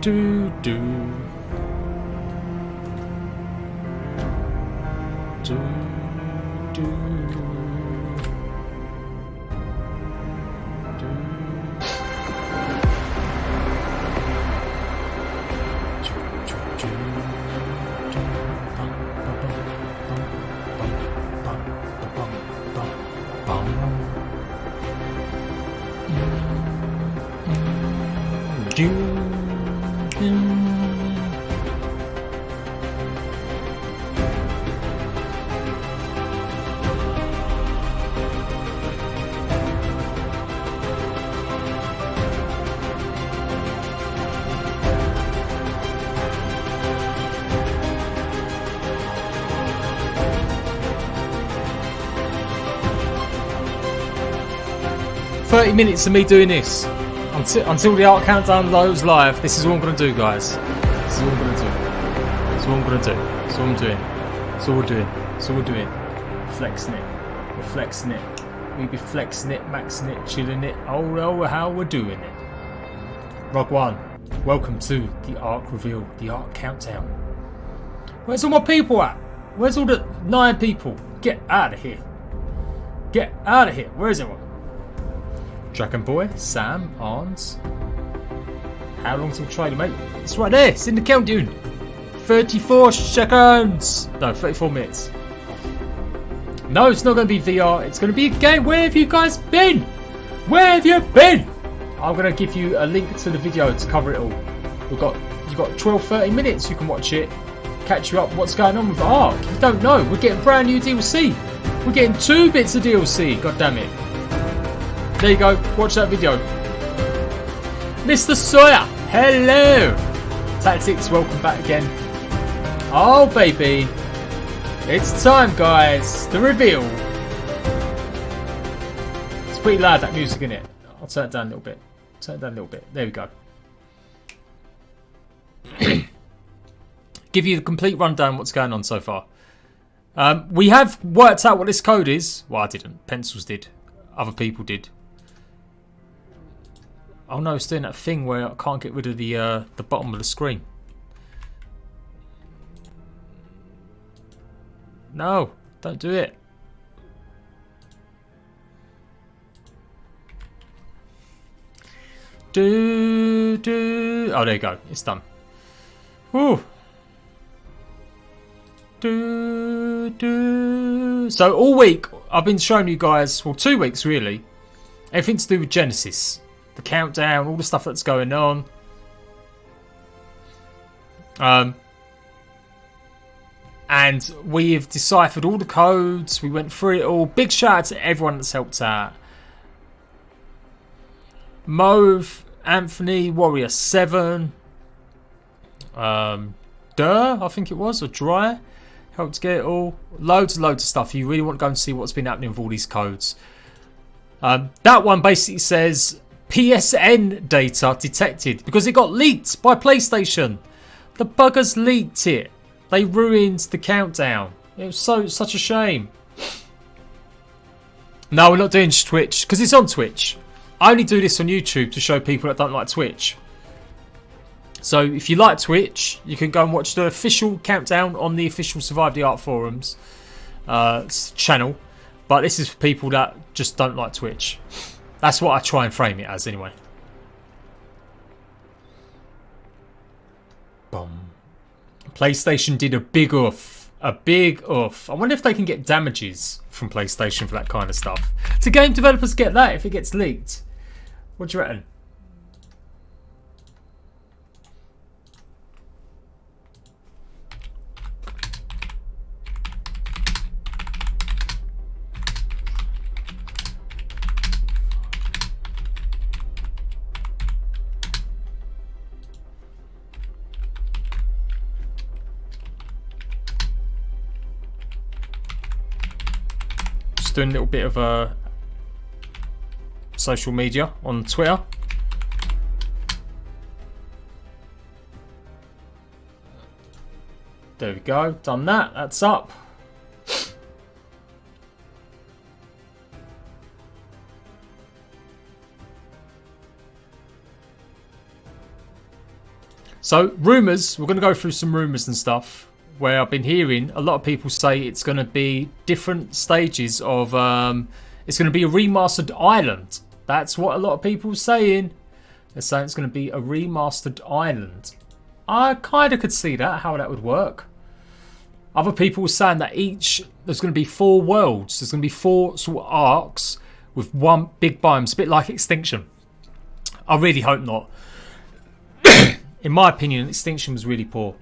do do do do. Minutes of me doing this until the art countdown goes live. This is what I'm gonna do, guys. This is what I'm gonna do. This is what I'm gonna do. That's what I'm doing. That's what we're doing. That's what we're doing. Flexing it. We're flexing it. We be flexing it, maxing it, chilling it. Oh, how we're doing it. Rogue One, welcome to the arc reveal, the arc countdown. Where's all my people at? Where's all the 9 people? Get out of here. Get out of here. Where is everyone? Dragon Boy, Sam, Arns. How long's the trailer, mate? It's right there. It's in the countdown. 34 seconds. No, 34 minutes. No, it's not going to be VR. It's going to be a game. Where have you guys been? Where have you been? I'm going to give you a link to the video to cover it all. You've got 12-30 minutes. You can watch it. Catch you up what's going on with the arc. You don't know. We're getting brand new DLC. We're getting 2 bits of DLC. God damn it. There you go, watch that video. Mr. Sawyer, hello. Tactics, welcome back again. Oh baby, it's time guys, the reveal. It's pretty loud, that music, in it. I'll turn it down a little bit. Turn it down a little bit, there we go. Give you the complete rundown what's going on so far. We have worked out what this code is. Well, I didn't, Pencils did. Other people did. Oh no, it's doing that thing where I can't get rid of the bottom of the screen. No, don't do it. Oh, there you go. It's done. Woo. So all week I've been showing you guys, well 2 weeks really, everything to do with Genesis. The countdown, all the stuff that's going on. And we have deciphered all the codes. We went through it all. Big shout out to everyone that's helped out. Mauve, Anthony, Warrior 7. I think it was, or Dry. Helped get it all. Loads and loads of stuff. You really want to go and see what's been happening with all these codes. That one basically says PSN data detected because it got leaked by PlayStation. The buggers leaked it. They ruined the countdown. It was such a shame. No, we're not doing Twitch because it's on Twitch. I only do this on YouTube to show people that don't like Twitch. So if you like Twitch, you can go and watch the official countdown on the official Survive the Art forums channel. But this is for people that just don't like Twitch. That's what I try and frame it as anyway. Boom. PlayStation did a big oof. A big oof. I wonder if they can get damages from PlayStation for that kind of stuff. Do game developers get that if it gets leaked? What do you reckon? Doing a little bit of social media on Twitter. There we go, done that, that's up. So rumours, we're going to go through some rumours and stuff where I've been hearing a lot of people say it's going to be different stages of, it's going to be a remastered island. That's what a lot of people are saying. They're saying it's going to be a remastered island. I kind of could see that, how that would work. Other people were saying that there's going to be 4 worlds. There's going to be 4 sort of arcs with one big biome. It's a bit like Extinction. I really hope not. In my opinion, Extinction was really poor.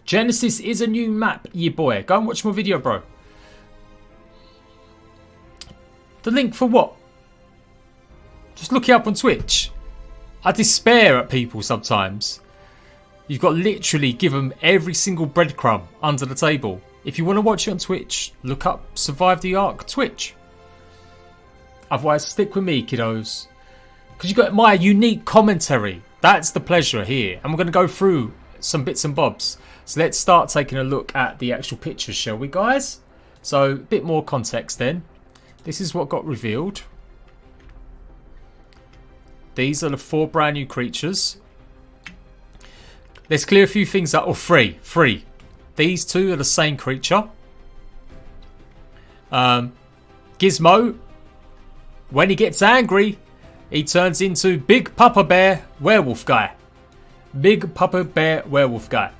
Genesis is a new map, yeah boy. Go and watch my video, bro. The link for what? Just look it up on Twitch. I despair at people sometimes. You've got to literally give them every single breadcrumb under the table. If you want to watch it on Twitch, look up Survive the Ark Twitch. Otherwise, stick with me, kiddos. Because you've got my unique commentary. That's the pleasure here. And we're going to go through some bits and bobs. So let's start taking a look at the actual pictures, shall we, guys? So, a bit more context then. This is what got revealed. These are the 4 brand new creatures. Let's clear a few things up. Or 3. These 2 are the same creature. Gizmo, when he gets angry, he turns into Big Papa Bear Werewolf Guy. Big Papa Bear Werewolf Guy.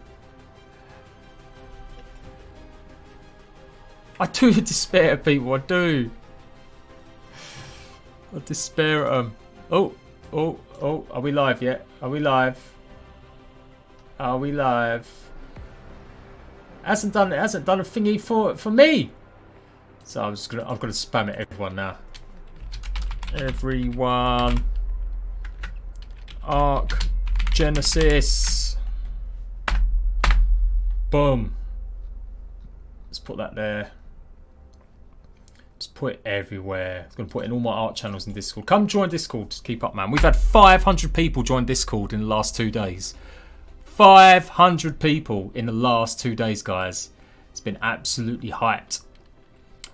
I do despair at people, I do. I despair at them. Oh, are we live yet? Are we live? Are we live? It hasn't done a thingy for me. So I've got to spam it everyone now. Everyone. Ark Genesis. Boom. Let's put that there. Just put it everywhere. I'm going to put it in all my art channels in Discord. Come join Discord. Just keep up, man. We've had 500 people join Discord in the last 2 days. 500 people in the last 2 days, guys. It's been absolutely hyped.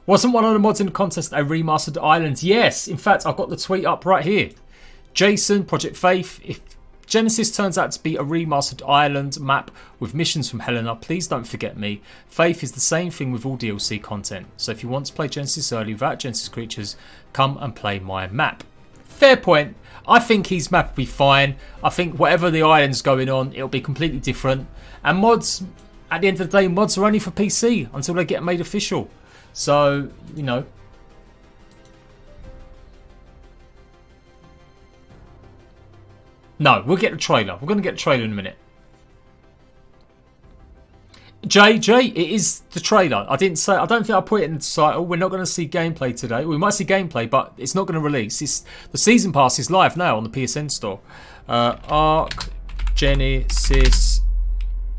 Wasn't one of the mods in the contest a remastered island? Yes. In fact, I've got the tweet up right here. Jason, Project Faith. If Genesis turns out to be a remastered island map with missions from HLN-A, please don't forget me. Faith is the same thing with all DLC content. So if you want to play Genesis early without Genesis creatures, come and play my map. Fair point. I think his map will be fine. I think whatever the island's going on, it'll be completely different. And mods, at the end of the day, mods are only for PC until they get made official. So, you know. No, we'll get the trailer. We're going to get the trailer in a minute. Jay, it is the trailer. I don't think I put it in the title. We're not going to see gameplay today. We might see gameplay, but it's not going to release. The season pass is live now on the PSN store. Ark Genesis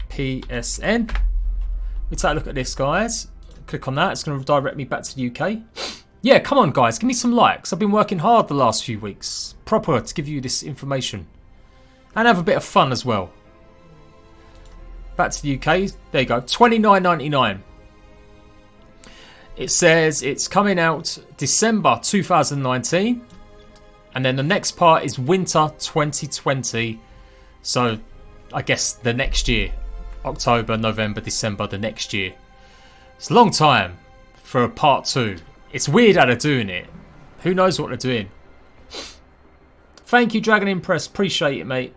PSN. We take a look at this, guys. Click on that. It's going to direct me back to the UK. Yeah, come on, guys. Give me some likes. I've been working hard the last few weeks. Proper to give you this information. And have a bit of fun as well. Back to the UK. There you go. $29.99. It says it's coming out December 2019. And then the next part is winter 2020. So I guess the next year. October, November, December, the next year. It's a long time for a part 2. It's weird how they're doing it. Who knows what they're doing. Thank you, Dragon Impress. Appreciate it, mate.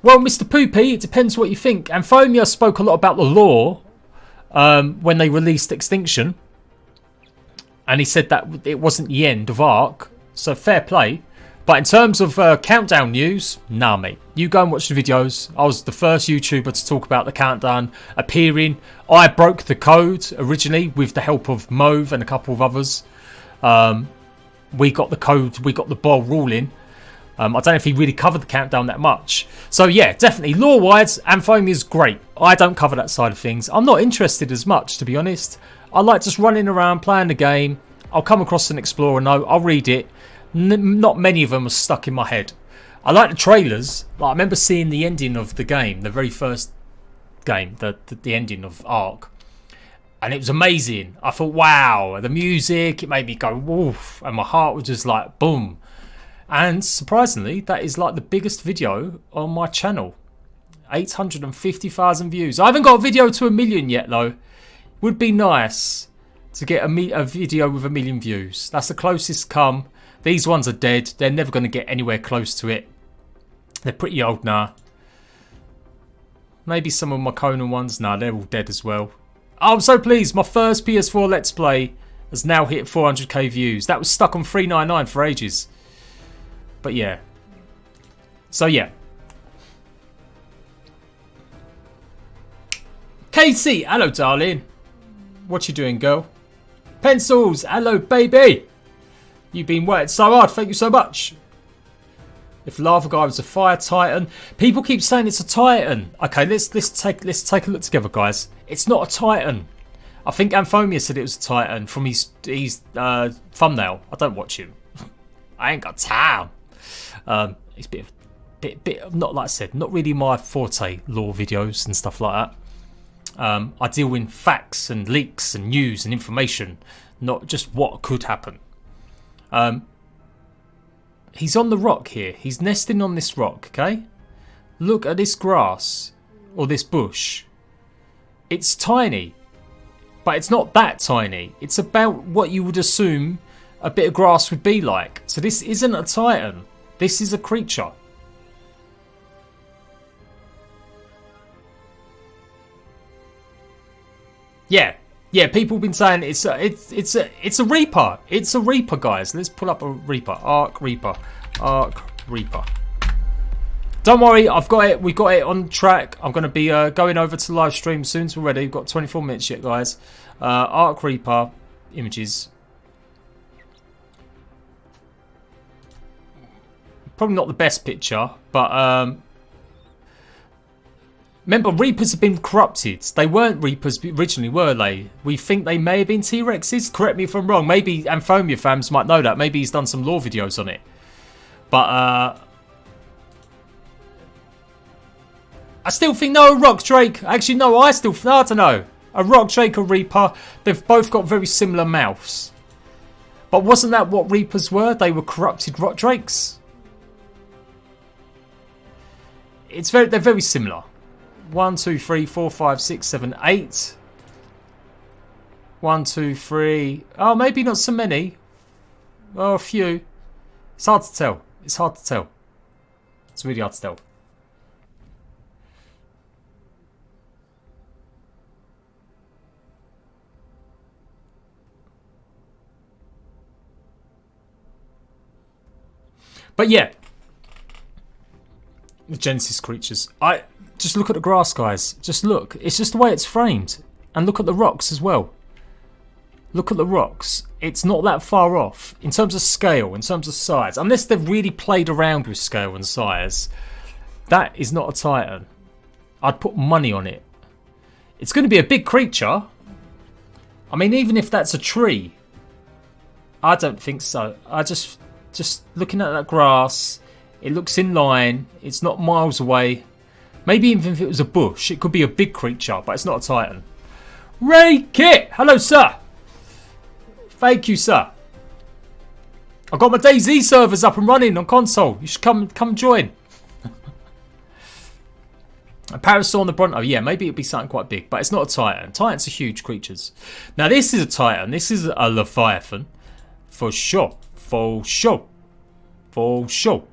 Well, Mr. Poopy, it depends what you think. Amphomia spoke a lot about the lore when they released Extinction. And he said that it wasn't the end of Ark. So fair play. But in terms of countdown news, nah, mate. You go and watch the videos. I was the first YouTuber to talk about the countdown appearing. I broke the code originally with the help of Mauve and a couple of others. We got the code, we got the ball rolling. I don't know if he really covered the countdown that much. So yeah, definitely. Lore-wise, Amphomia's great. I don't cover that side of things. I'm not interested as much, to be honest. I like just running around, playing the game. I'll come across an Explorer note. I'll read it. Not many of them are stuck in my head. I like the trailers. Like, I remember seeing the ending of the game, the very first game, the ending of Ark. And it was amazing. I thought, wow, the music, it made me go, woof. And my heart was just like, boom. And surprisingly, that is like the biggest video on my channel. 850,000 views. I haven't got a video to 1 million yet though. Would be nice to get a video with 1 million views. That's the closest come. These ones are dead. They're never going to get anywhere close to it. They're pretty old now. Maybe some of my Conan ones. No, they're all dead as well. Oh, I'm so pleased. My first PS4 Let's Play has now hit 400k views. That was stuck on 399 for ages. But yeah. So yeah. Casey, hello darling. What you doing, girl? Pencils, hello baby. You've been working so hard, thank you so much. If Lava Guy was a fire titan, people keep saying it's a titan. Okay, let's take a look together, guys. It's not a titan. I think Amphomia said it was a titan from his thumbnail. I don't watch him. I ain't got time. It's a bit not like I said, not really my forte, lore videos and stuff like that. I deal in facts and leaks and news and information, not just what could happen. He's on the rock here. He's nesting on this rock, okay? Look at this grass or this bush. It's tiny, but it's not that tiny. It's about what you would assume a bit of grass would be like. So this isn't a titan. This is a creature. Yeah, people have been saying it's a Reaper. It's a Reaper, guys. Let's pull up a Reaper. Arc Reaper. Don't worry, I've got it. We got it on track. I'm going to be going over to live stream soon as we're ready. We've got 24 minutes yet, guys. Arc Reaper images. Probably not the best picture, but remember, Reapers have been corrupted. They weren't Reapers originally, were they? We think they may have been T-Rexes. Correct me if I'm wrong. Maybe Amphomia fans might know that. Maybe he's done some lore videos on it. But I still think, no, a Rock Drake. Actually, no, I don't know. A Rock Drake or Reaper, they've both got very similar mouths. But wasn't that what Reapers were? They were corrupted Rock Drakes. They're very similar. 1, 2, 3, 4, 5, 6, 7, 8. 1, 2, 3. Oh, maybe not so many. Oh, a few. It's hard to tell. It's hard to tell. It's really hard to tell. But yeah. The Genesis creatures. Just look at the grass, guys. Just look. It's just the way it's framed. And look at the rocks as well. Look at the rocks. It's not that far off. In terms of scale, in terms of size. Unless they've really played around with scale and size. That is not a titan. I'd put money on it. It's going to be a big creature. I mean, even if that's a tree. I don't think so. I just looking at that grass. It looks in line. It's not miles away. Maybe even if it was a bush, it could be a big creature, but it's not a titan. Ray Kit! Hello, sir! Thank you, sir. I've got my DayZ servers up and running on console. You should come join. A Parasaur on the Bronto. Yeah, maybe it'd be something quite big, but it's not a titan. Titans are huge creatures. Now, this is a titan. This is a Leviathan. For sure. For sure. For sure.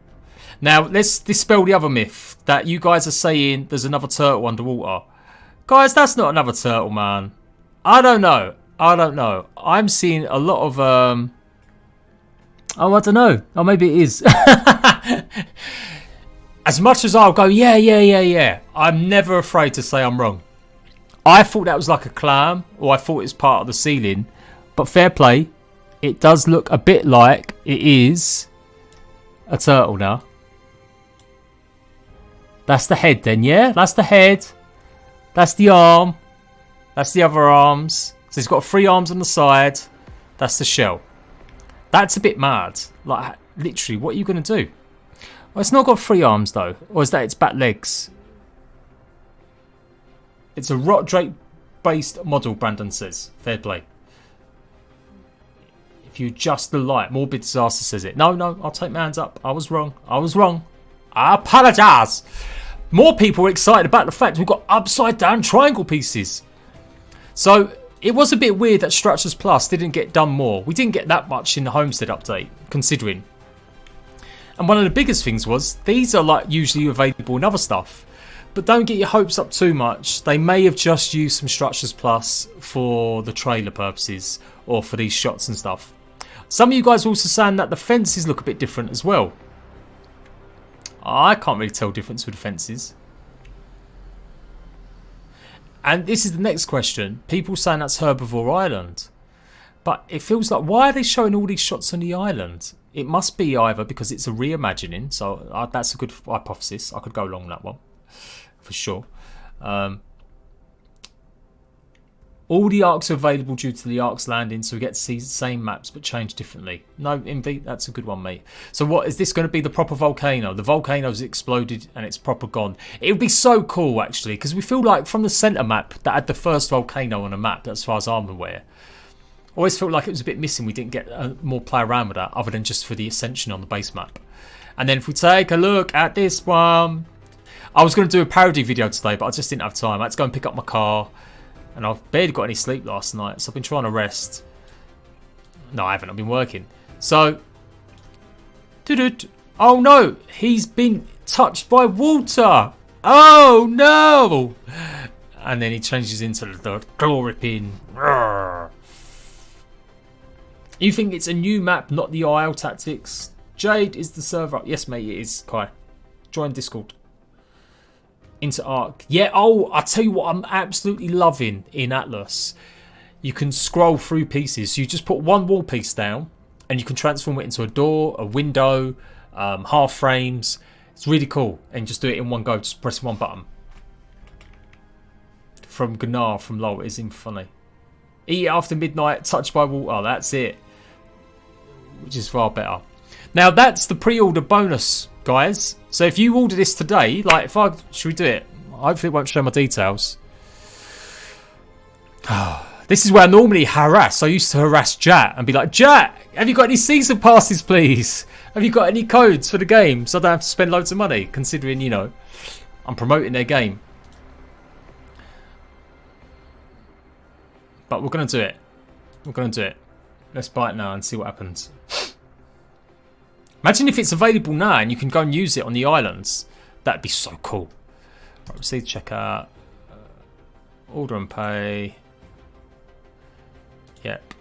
Now, let's dispel the other myth that you guys are saying there's another turtle underwater. Guys, that's not another turtle, man. I don't know. I'm seeing a lot of... Oh, I don't know. Oh, maybe it is. As much as I'll go, yeah. I'm never afraid to say I'm wrong. I thought that was like a clam, or I thought it was part of the ceiling. But fair play. It does look a bit like it is a turtle now. That's the head then, yeah? That's the head. That's the arm. That's the other arms. So it's got 3 arms on the side. That's the shell. That's a bit mad. Like, literally, what are you going to do? Well, it's not got 3 arms, though. Or is that its back legs? It's a Rock Drake-based model, Brandon says. Fair play. if you adjust the light. Morbid Disaster says it. No, I'll take my hands up. I was wrong. I apologise. More people are excited about the fact we've got upside down triangle pieces. So it was a bit weird that Structures Plus didn't get done more. We didn't get that much in the Homestead update, considering. And one of the biggest things was, these are like usually available in other stuff. But don't get your hopes up too much. They may have just used some Structures Plus for the trailer purposes or for these shots and stuff. Some of you guys are also saying that the fences look a bit different as well. I can't really tell difference with the fences. And this is the next question. People saying that's Herbivore Island. But it feels like, why are they showing all these shots on the island? It must be either because it's a reimagining. So that's a good hypothesis. I could go along that one. For sure. All the arcs are available due to the arcs landing, so we get to see the same maps but changed differently. No, Envy, that's a good one, mate. So what, is this going to be the proper volcano? The volcano's exploded and it's proper gone. It would be so cool, actually, because we feel like from the centre map that had the first volcano on a map, as far as I'm aware. Always felt like it was a bit missing. We didn't get more play around with that, other than just for the ascension on the base map. And then if we take a look at this one, I was going to do a parody video today, but I just didn't have time. I had to go and pick up my car. And I've barely got any sleep last night, so I've been trying to rest. No, I haven't. I've been working. So, oh no, he's been touched by water. Oh no! And then he changes into the glory pin. You think it's a new map, not the IL tactics? Jade is the server. Yes, mate, it is. Kai, join Discord. Into Arc. Yeah, oh, I'll tell you what I'm absolutely loving in Atlas. You can scroll through pieces. So you just put one wall piece down and you can transform it into a door, a window, half frames. It's really cool. And just do it in one go. Just press one button. From Gunnar from LOL. It is even funny. Eat after midnight, touched by water. Oh, that's it. Which is far better. Now, that's the pre-order bonus, guys. So if you order this today, like if I... Should we do it? Hopefully it won't show my details. This is where I normally harass. I used to harass Jat and be like, Jat, have you got any season passes, please? Have you got any codes for the game so I don't have to spend loads of money, considering, you know, I'm promoting their game. But we're going to do it. We're going to do it. Let's buy it now and see what happens. Imagine if it's available now and you can go and use it on the islands. That'd be so cool. Right, receive checkout. Order and pay. Yep.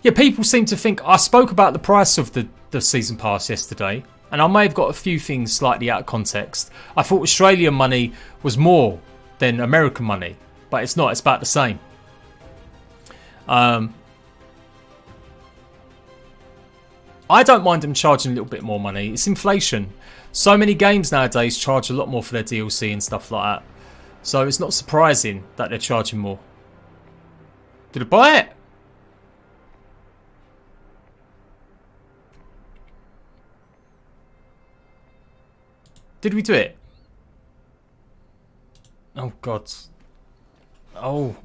Yeah, people seem to think... I spoke about the price of the season pass yesterday. And I may have got a few things slightly out of context. I thought Australian money was more than American money. But it's not. It's about the same. I don't mind them charging a little bit more money. It's inflation. So many games nowadays charge a lot more for their DLC and stuff like that. So it's not surprising that they're charging more. Did I buy it? Did we do it? Oh, God. Oh.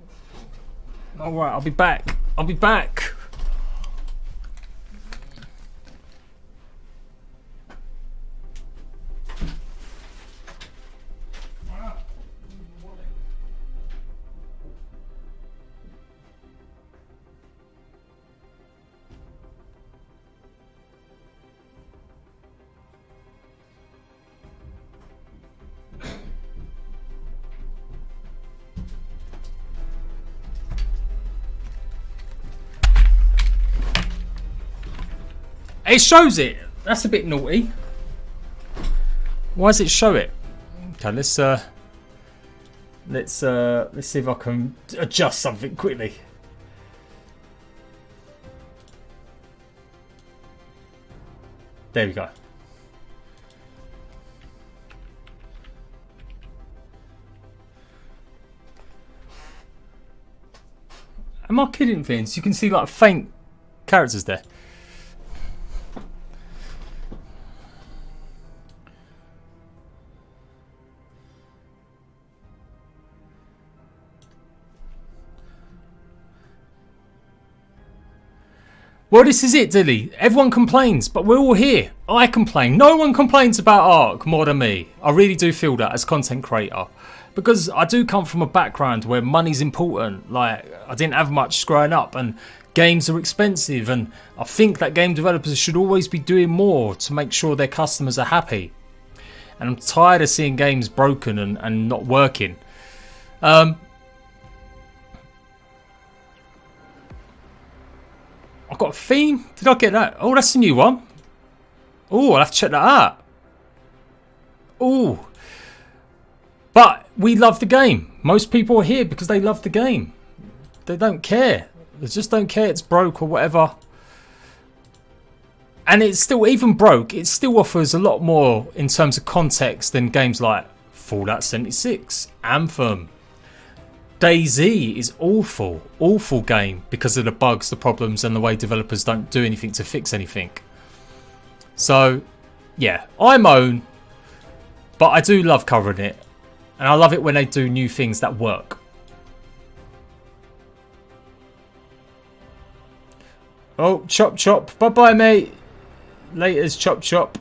Alright, I'll be back. I'll be back. It shows it. That's a bit naughty. Why does it show it? Okay, let's see if I can adjust something quickly. There we go. Am I kidding things? You can see like faint characters there. Well, this is it, Dilly. Everyone complains, but we're all here. I complain. No one complains about Ark more than me. I really do feel that as content creator. Because I do come from a background where money's important. Like, I didn't have much growing up and games are expensive. And I think that game developers should always be doing more to make sure their customers are happy. And I'm tired of seeing games broken and not working. I've got a theme. Did I get that? Oh, that's a new one. Oh, I'll have to check that out. Oh. But we love the game. Most people are here because they love the game. They don't care. They just don't care it's broke or whatever. And it's still, even broke, it still offers a lot more in terms of context than games like Fallout 76, Anthem. DayZ is awful, awful game because of the bugs, the problems, and the way developers don't do anything to fix anything. So, yeah, I moan, but I do love covering it. And I love it when they do new things that work. Oh, chop chop. Bye-bye, mate. Laters, chop chop.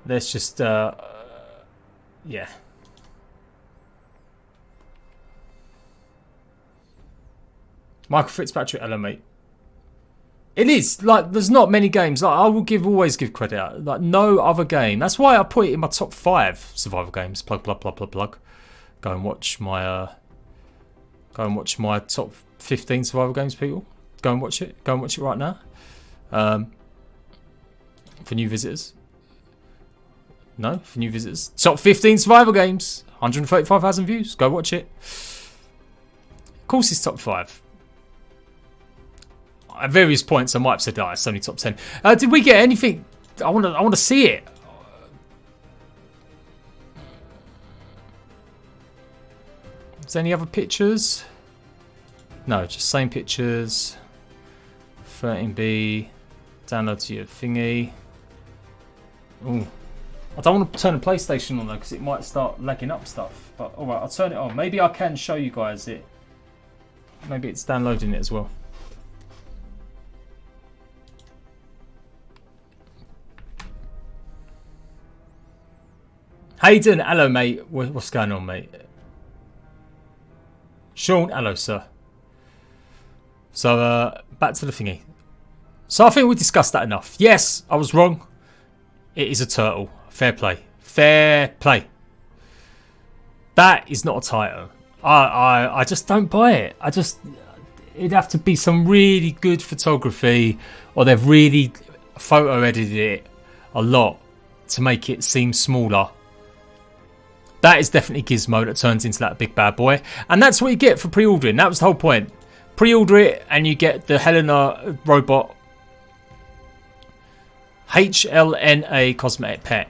Let's just, yeah. Michael Fitzpatrick, hello, mate. It is, like, there's not many games. Like, I will always give credit out. Like, no other game. That's why I put it in my top 5 survival games. Plug, plug, plug, plug, plug. Go and watch my top 15 survival games, people. Go and watch it. Go and watch it right now. For new visitors. No, for new visitors. Top 15 survival games. 135,000 views. Go watch it. Of course it's top 5. At various points I might have said that it's only top 10. Did we get anything? I want to see it. Is there any other pictures? No, just same pictures. 13B. Download to your thingy. Ooh. I don't want to turn the PlayStation on though because it might start lagging up stuff. But alright, I'll turn it on. Maybe I can show you guys it. Maybe it's downloading it as well. Hayden, hello mate. What's going on, mate? Sean, hello sir. So back to the thingy. So I think we discussed that enough. Yes, I was wrong. It is a turtle. Fair play. Fair play. That is not a Titan. I just don't buy it. It'd have to be some really good photography, or they've really photo edited it a lot to make it seem smaller. That is definitely Gizmo that turns into that big bad boy. And that's what you get for pre-ordering. That was the whole point. Pre-order it and you get the HLN-A robot. HLN-A cosmetic pet.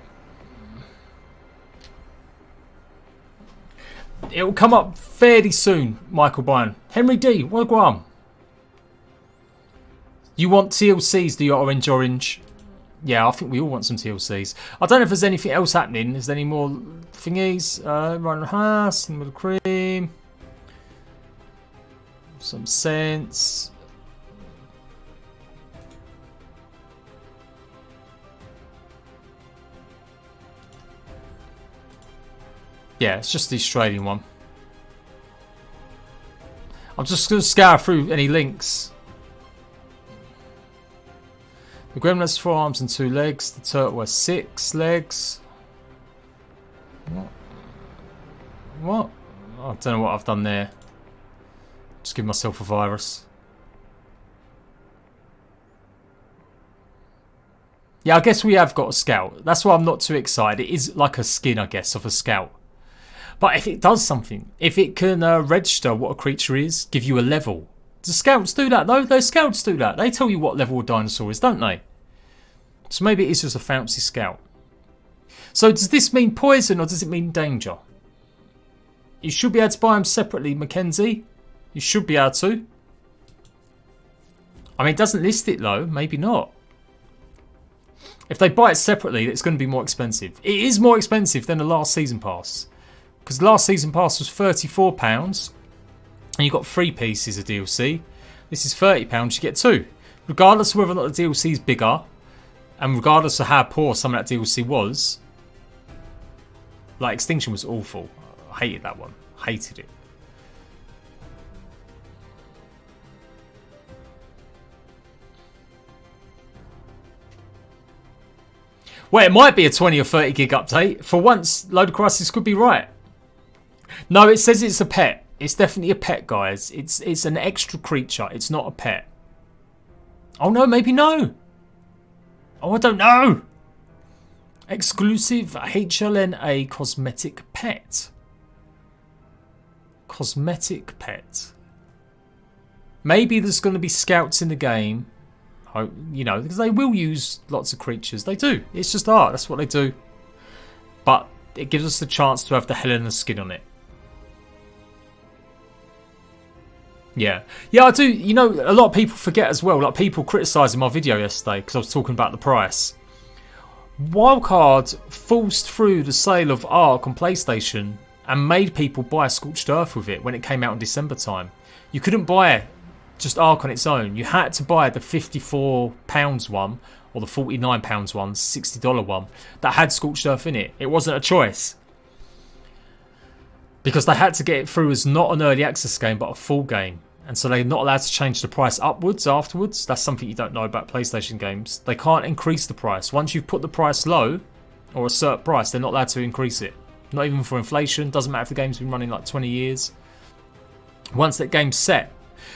It will come up fairly soon, Michael Bryan. Henry D, what go on? You want TLCs, do you, Orange Orange? Yeah, I think we all want some TLCs. I don't know if there's anything else happening. Is there any more thingies? Run Haas, Cinnamon Cream. Some sense. Yeah, it's just the Australian one. I'm just going to scour through any links. The gremlin has 4 arms and 2 legs. The turtle has 6 legs. What? I don't know what I've done there. Just give myself a virus. Yeah, I guess we have got a scout. That's why I'm not too excited. It is like a skin, I guess, of a scout. But if it does something, if it can register what a creature is, give you a level. Do scouts do that though? Those scouts do that. They tell you what level a dinosaur is, don't they? So maybe it is just a fancy scout. So does this mean poison or does it mean danger? You should be able to buy them separately, Mackenzie. You should be able to. I mean, it doesn't list it though. Maybe not. If they buy it separately, it's going to be more expensive. It is more expensive than the last season pass. Because the last season pass was £34. and you've got 3 pieces of DLC. This is £30, you get 2. Regardless of whether or not the DLC is bigger, and regardless of how poor some of that DLC was, like Extinction was awful. I hated that one. Hated it. Well, it might be a 20 or 30 gig update. For once, Load of Crisis could be right. No, it says it's a pet. It's definitely a pet, guys. It's an extra creature. It's not a pet. Oh no, maybe no. Oh, I don't know. Exclusive HLN-A cosmetic pet. Cosmetic pet. Maybe there's going to be scouts in the game. You know, because they will use lots of creatures. They do. It's just art. That's what they do. But it gives us the chance to have the HLN-A skin on it. Yeah. Yeah, I do. You know, a lot of people forget as well. Like, people criticising my video yesterday because I was talking about the price. Wildcard forced through the sale of Ark on PlayStation and made people buy Scorched Earth with it when it came out in December time. You couldn't buy just Ark on its own. You had to buy the £54 one or the £49 one, $60 one that had Scorched Earth in it. It wasn't a choice. Because they had to get it through as not an early access game but a full game. And so they're not allowed to change the price upwards afterwards. That's something you don't know about PlayStation games. They can't increase the price. Once you've put the price low, or a certain price, they're not allowed to increase it. Not even for inflation. Doesn't matter if the game's been running like 20 years. Once that game's set.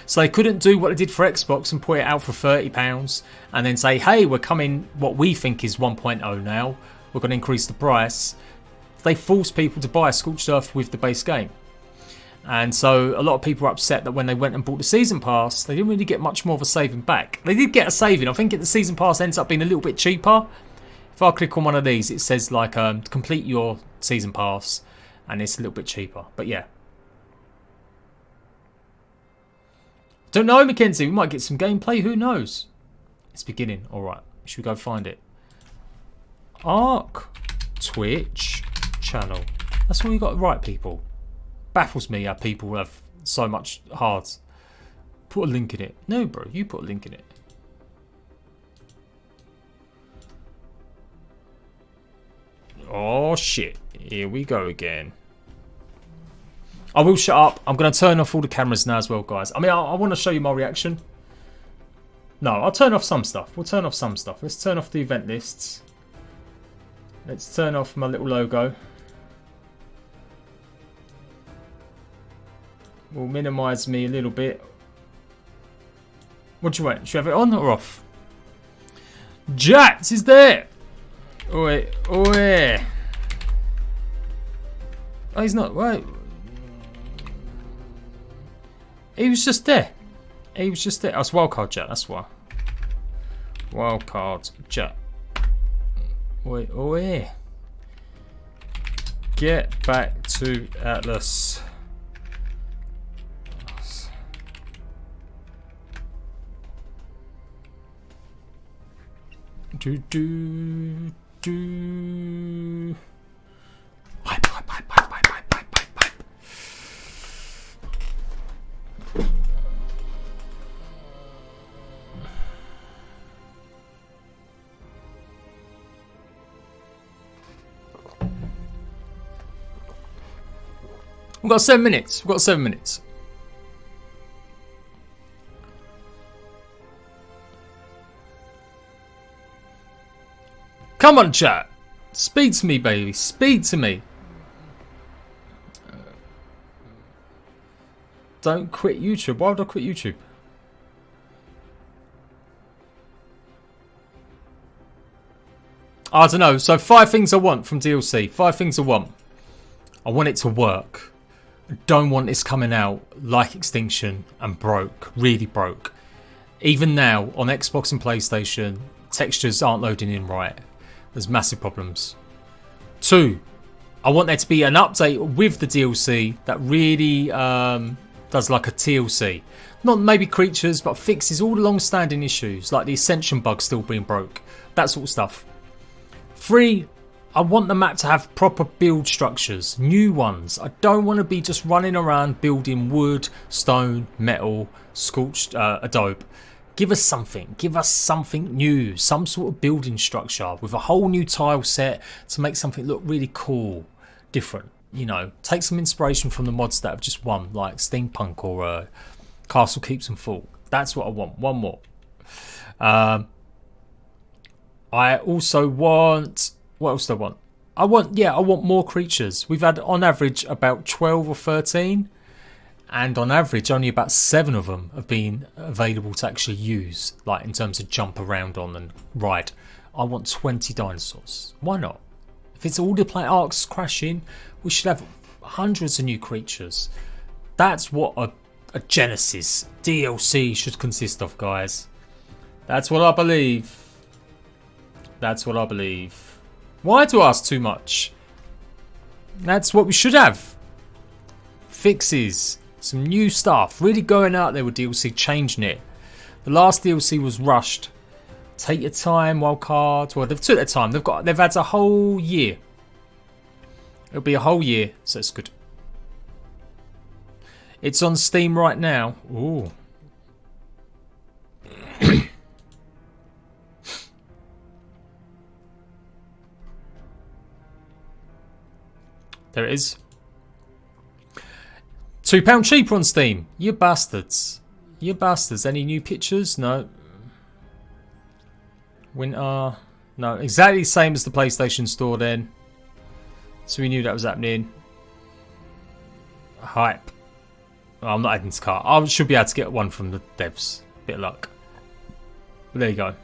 So they couldn't do what they did for Xbox and put it out for £30 and then say, hey, we're coming what we think is 1.0 now. We're going to increase the price. They forced people to buy Scorched Earth with the base game. And so a lot of people were upset that when they went and bought the Season Pass, they didn't really get much more of a saving back. They did get a saving. I think the Season Pass ends up being a little bit cheaper. If I click on one of these, it says like complete your Season Pass and it's a little bit cheaper. But yeah. Don't know, Mackenzie. We might get some gameplay. Who knows? It's beginning. All right. Should we go find it? Ark Twitch channel. That's all you got right, people. Baffles me how people have so much heart. Put a link in it. No, bro. You put a link in it. Oh, shit. Here we go again. I will shut up. I'm going to turn off all the cameras now as well, guys. I mean, I want to show you my reaction. No, I'll turn off some stuff. We'll turn off some stuff. Let's turn off the event lists. Let's turn off my little logo. We'll minimise me a little bit. What do you want? Should we have it on or off? Jats is there! Oi, oi! Oh, he's not. Wait. He was just there. He was just there. Oh, it's Wildcard Jet, that's why. Wildcard Jet. Oi, oi. Get back to Atlas. Do do do. Pipe, pipe, pipe, pipe, pipe, pipe, pipe, pipe, pipe. We've got 7 minutes. We've got 7 minutes. Come on, chat. Speak to me, baby. Speak to me. Don't quit YouTube. Why would I quit YouTube? I don't know. So 5 things I want from DLC. 5 things I want. I want it to work. I don't want this coming out like Extinction and broke. Really broke. Even now, on Xbox and PlayStation, textures aren't loading in right. There's massive problems. 2, I want there to be an update with the DLC that really does like a TLC. Not maybe creatures, but fixes all the long-standing issues, like the Ascension bug still being broke. That sort of stuff. 3, I want the map to have proper build structures, new ones. I don't want to be just running around building wood, stone, metal, scorched adobe. Give us something new, some sort of building structure with a whole new tile set to make something look really cool, different. You know, take some inspiration from the mods that have just won, like Steampunk or Castle Keeps and Full. That's what I want. One more. I also want... What else do I want? I want more creatures. We've had on average about 12 or 13. And on average, only about 7 of them have been available to actually use, like in terms of jump around on and ride. I want 20 dinosaurs. Why not? If it's all the planet arcs crashing, we should have hundreds of new creatures. That's what a Genesis DLC should consist of, guys. That's what I believe. That's what I believe. Why do I ask too much? That's what we should have. Fixes. Some new stuff, really going out there with DLC, changing it. The last DLC was rushed. Take your time, wildcards. Well, they've took their time. They've had a whole year. It'll be a whole year, so it's good. It's on Steam right now. Ooh. There it is. £2 cheaper on Steam. You bastards. You bastards. Any new pictures? No. Winter. No. Exactly the same as the PlayStation Store then. So we knew that was happening. Hype. Oh, I'm not adding to cart. I should be able to get one from the devs. Bit of luck. But there you go.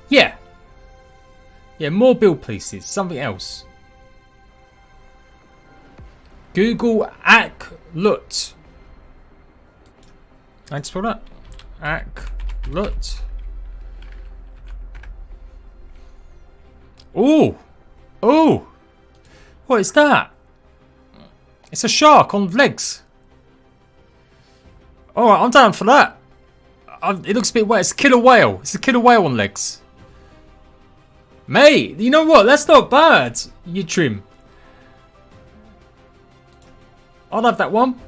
Yeah. Yeah, more build pieces. Something else. Google Aklut. I'd spell that. Aklut. Oh. Oh. What is that? It's a shark on legs. Alright, I'm down for that. It looks a bit wet. It's a killer whale. It's a killer whale on legs. Mate, you know what? That's not bad. You trim. I'll have that one.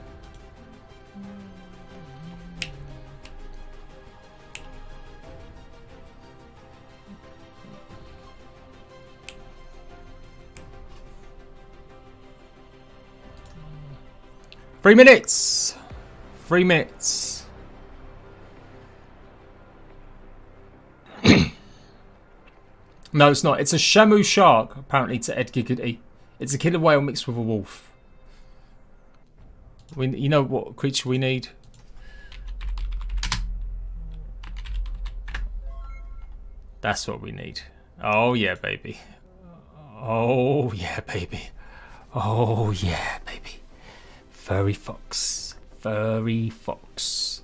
Three minutes. 3 minutes. No, it's not. It's a Shamu shark, apparently, to Ed Giggity. It's a killer whale mixed with a wolf. You know what creature we need? That's what we need. Oh, yeah, baby. Oh, yeah, baby. Oh, yeah, baby. Furry fox. Furry fox.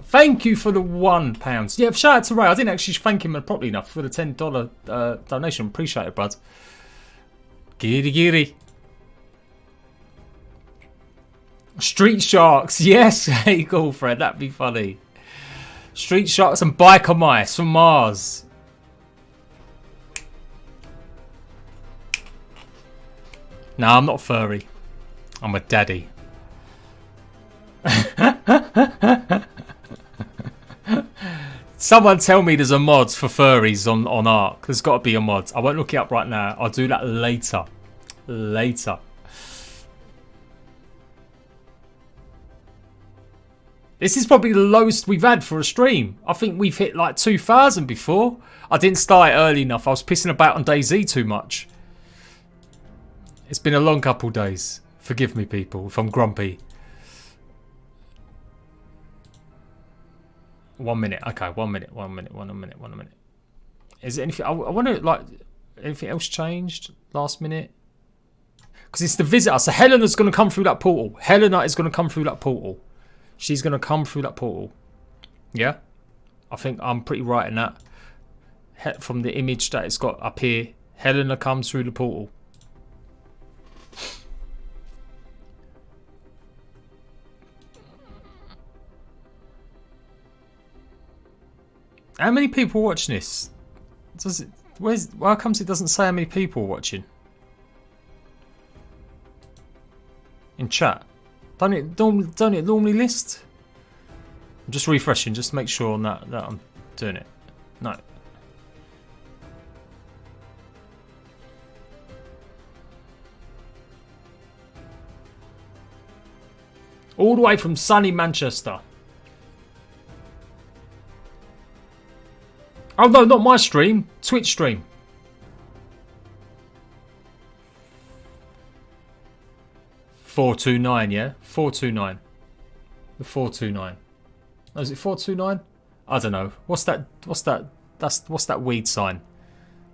Thank you for the £1. Yeah, shout out to Ray. I didn't actually thank him properly enough for the $10 donation. Appreciate it, bud. Giddy giddy. Street sharks. Yes, hey, cool, Fred. That'd be funny. Street sharks and biker mice from Mars. Nah, I'm not furry. I'm a daddy. Someone tell me there's a mod for furries on Ark. There's got to be a mod. I won't look it up right now. I'll do that later. Later. This is probably the lowest we've had for a stream. I think we've hit like 2,000 before. I didn't start it early enough. I was pissing about on DayZ too much. It's been a long couple days. Forgive me, people, if I'm grumpy. 1 minute. Okay, 1 minute. 1 minute. 1 minute. 1 minute. Is it anything? I wonder, like, anything else changed last minute? Because it's the visitor. So Helena's going to come through that portal. Helena is going to come through that portal. She's going to come through that portal. Yeah? I think I'm pretty right in that. From the image that it's got up here, Helena comes through the portal. How many people watching this? Does it? Why comes it doesn't say how many people watching? In chat. Don't it normally list? I'm just refreshing, just to make sure that I'm doing it. No. All the way from sunny Manchester. Oh no, not my stream. Twitch stream. $429, yeah? 429. The 429. Oh, is it 429? I don't know. What's that? What's that weed sign?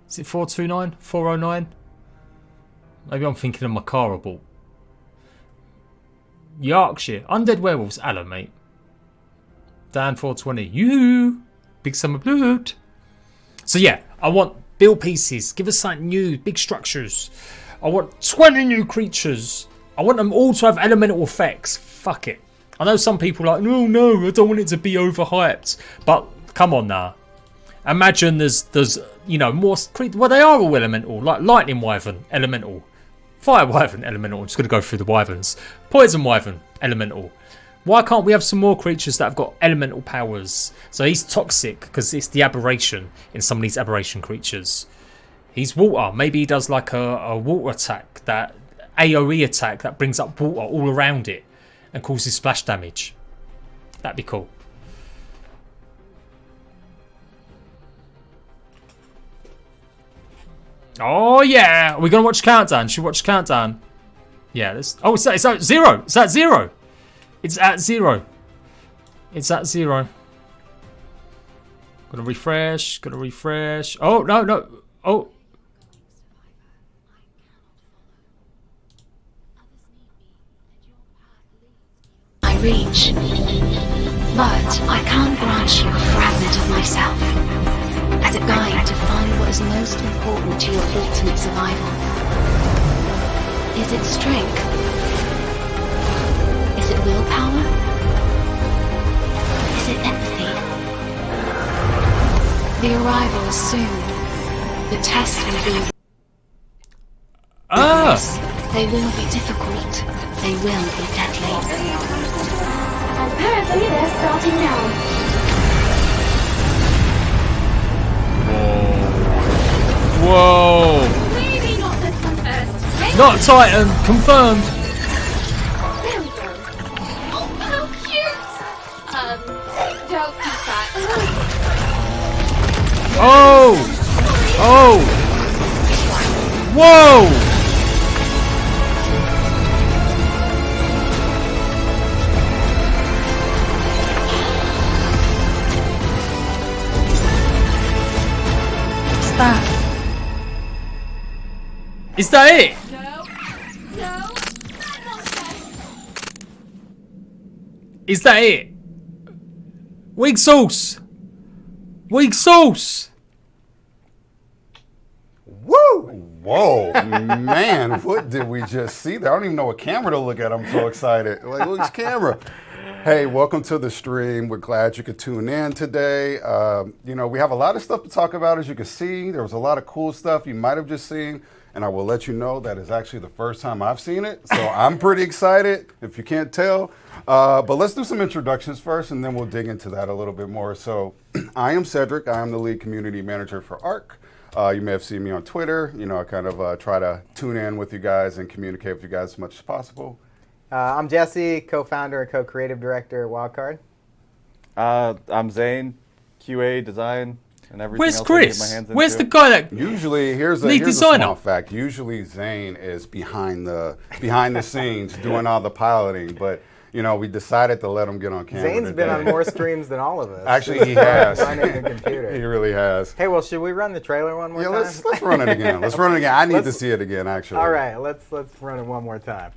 Is it 429? 409? Maybe I'm thinking of my car I bought. Yorkshire. Undead Werewolves. Hello, mate. Dan 420. You Big Summer Blood. So yeah, I want build pieces. Give us something new. Big structures. I want 20 new creatures. I want them all to have elemental effects. Fuck it. I know some people are like, no, I don't want it to be overhyped. But come on now. Imagine there's you know more. Well, they are all elemental, like lightning wyvern, elemental, fire wyvern, elemental. I'm just gonna go through the wyverns. Poison wyvern, elemental. Why can't we have some more creatures that have got elemental powers? So he's toxic because it's the aberration in some of these aberration creatures. He's water. Maybe he does like a water attack, that AoE attack that brings up water all around it and causes splash damage. That'd be cool. Oh yeah, are we gonna watch countdown? Should we watch countdown? Yeah, this. Oh, it's at 0. It's at 0. It's at 0. It's at 0. Gonna refresh. Gonna refresh. Oh no. Oh. I reach, but I can't grant you a fragment of myself as a guide to find what is most important to your ultimate survival. Is it strength? Is it willpower? Is it empathy? The arrival is soon. The test will be. Yes, they will be difficult. They will be deadly. Apparently they're starting now. Whoa. Maybe not this one first. Not Titan. Confirmed. There we go. Oh, how cute. Don't eat that. Oh. Whoa. Is that it? No. Is that it? Weak sauce. Weak sauce. Woo! Whoa, man, what did we just see there? I don't even know what camera to look at. I'm so excited. Like, which camera? Hey, welcome to the stream. We're glad you could tune in today. You know, we have a lot of stuff to talk about, as you can see. There was a lot of cool stuff you might have just seen, and I will let you know that is actually the first time I've seen it. So I'm pretty excited, if you can't tell. But let's do some introductions first, and then we'll dig into that a little bit more. So I am Cedric. I am the lead community manager for ARC. You may have seen me on Twitter. You know, I kind of try to tune in with you guys and communicate with you guys as much as possible. I'm Jesse, co-founder and co-creative director at Wildcard. I'm Zane, QA, design, and everything Where's else Chris? I get my hands Where's the into. guy that Usually, here's lead a designer? small fact. Usually, Zane is behind the scenes doing all the piloting, but you know, we decided to let him get on camera. Zane's today. been on more streams than all of us. Actually, he has. Running the computer. He really has. Hey, well, should we run the trailer one more Yeah, time? let's run it again. Let's run it again. I need to see it again, actually. All right, let's run it one more time.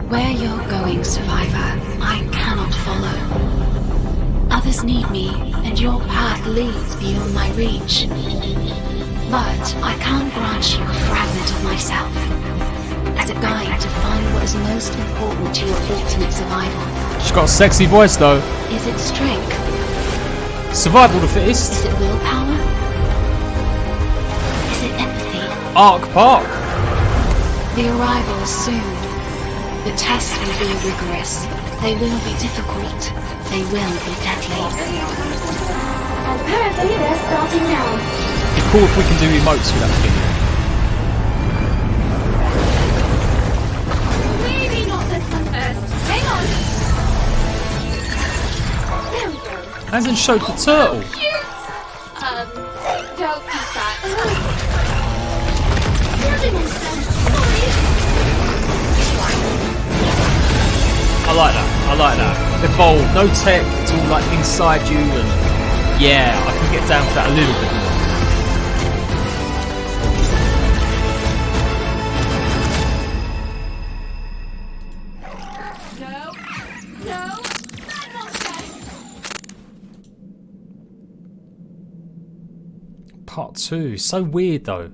Where you're going, survivor, I cannot follow. Others need me, and your path leads beyond my reach. But I can't grant you a fragment of myself as a guide to find what is most important to your ultimate survival. She's got a sexy voice though. Is it strength? Survival the fittest. Is it willpower? Is it empathy? Arc Park. The arrival is soon. The tests will be rigorous. They will be difficult. They will be deadly. Apparently they're starting now. Be cool if we can do emotes with that thing. Maybe not this one first. Hang on. There we go. Hasn't showed the turtle. Cute. Don't eat that. Really monster. I like that. I like that. Evolve, no tech. It's all like inside you, and yeah, I can get down for that a little bit more. No. That monster. Part 2, so weird though.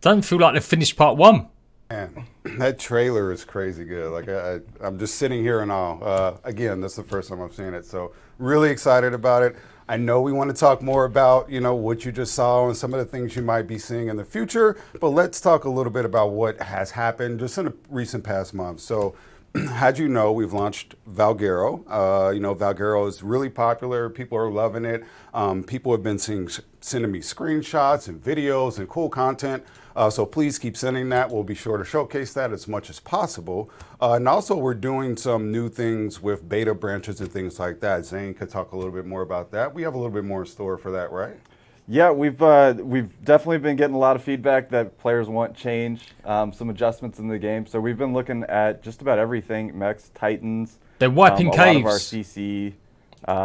Don't feel like they've finished part 1. Man, that trailer is crazy good. Like I'm just sitting here in awe. Again, this is the first time I've seen it, so really excited about it. I know we want to talk more about, you know, what you just saw and some of the things you might be seeing in the future, but let's talk a little bit about what has happened just in the recent past month. So, how'd you know, we've launched Valguero. You know, Valguero is really popular. People are loving it. People have been sending me screenshots and videos and cool content. So please keep sending that. We'll be sure to showcase that as much as possible. And also we're doing some new things with beta branches and things like that. Zane could talk a little bit more about that. We have a little bit more in store for that, right? Yeah, we've definitely been getting a lot of feedback that players want change, some adjustments in the game. So we've been looking at just about everything, mechs, titans. They're wiping a caves. lot of our CC.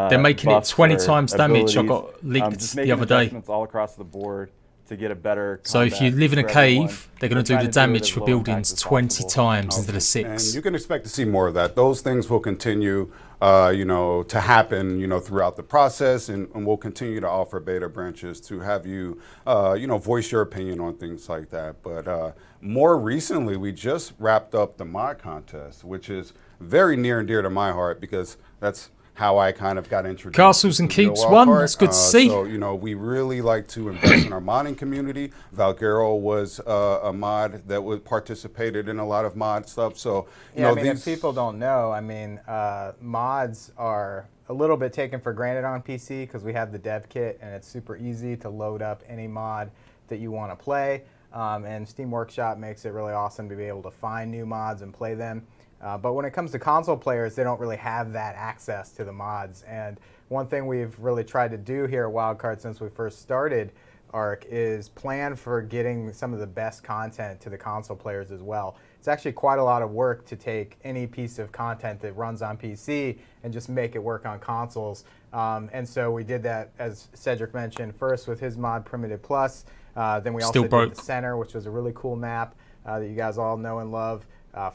They're making it 20 times damage. I got just leaked making the other day. adjustments all across the board to get a better So if you combat live in a for everyone. cave, they're going We're to do trying the to it damage as for low buildings impact as 20 possible. times instead of And 6. you can expect to see more of that. Those things will continue, you know, to happen, you know, throughout the process, and we'll continue to offer beta branches to have you, you know, voice your opinion on things like that. But more recently, we just wrapped up the mod contest, which is very near and dear to my heart because that's how I kind of got introduced. Castles and to the Keeps wild won. card. That's good to see. So, you know, we really like to invest in our modding community. Valguero was a mod that participated in a lot of mod stuff. So, you Yeah, know, I mean, if people don't know, I mean, mods are a little bit taken for granted on PC because we have the dev kit and it's super easy to load up any mod that you want to play. And Steam Workshop makes it really awesome to be able to find new mods and play them. But when it comes to console players, they don't really have that access to the mods. And one thing we've really tried to do here at Wildcard since we first started ARC is plan for getting some of the best content to the console players as well. It's actually quite a lot of work to take any piece of content that runs on PC and just make it work on consoles. And so we did that, as Cedric mentioned, first with his mod Primitive Plus. Then we also did the Center, which was a really cool map that you guys all know and love.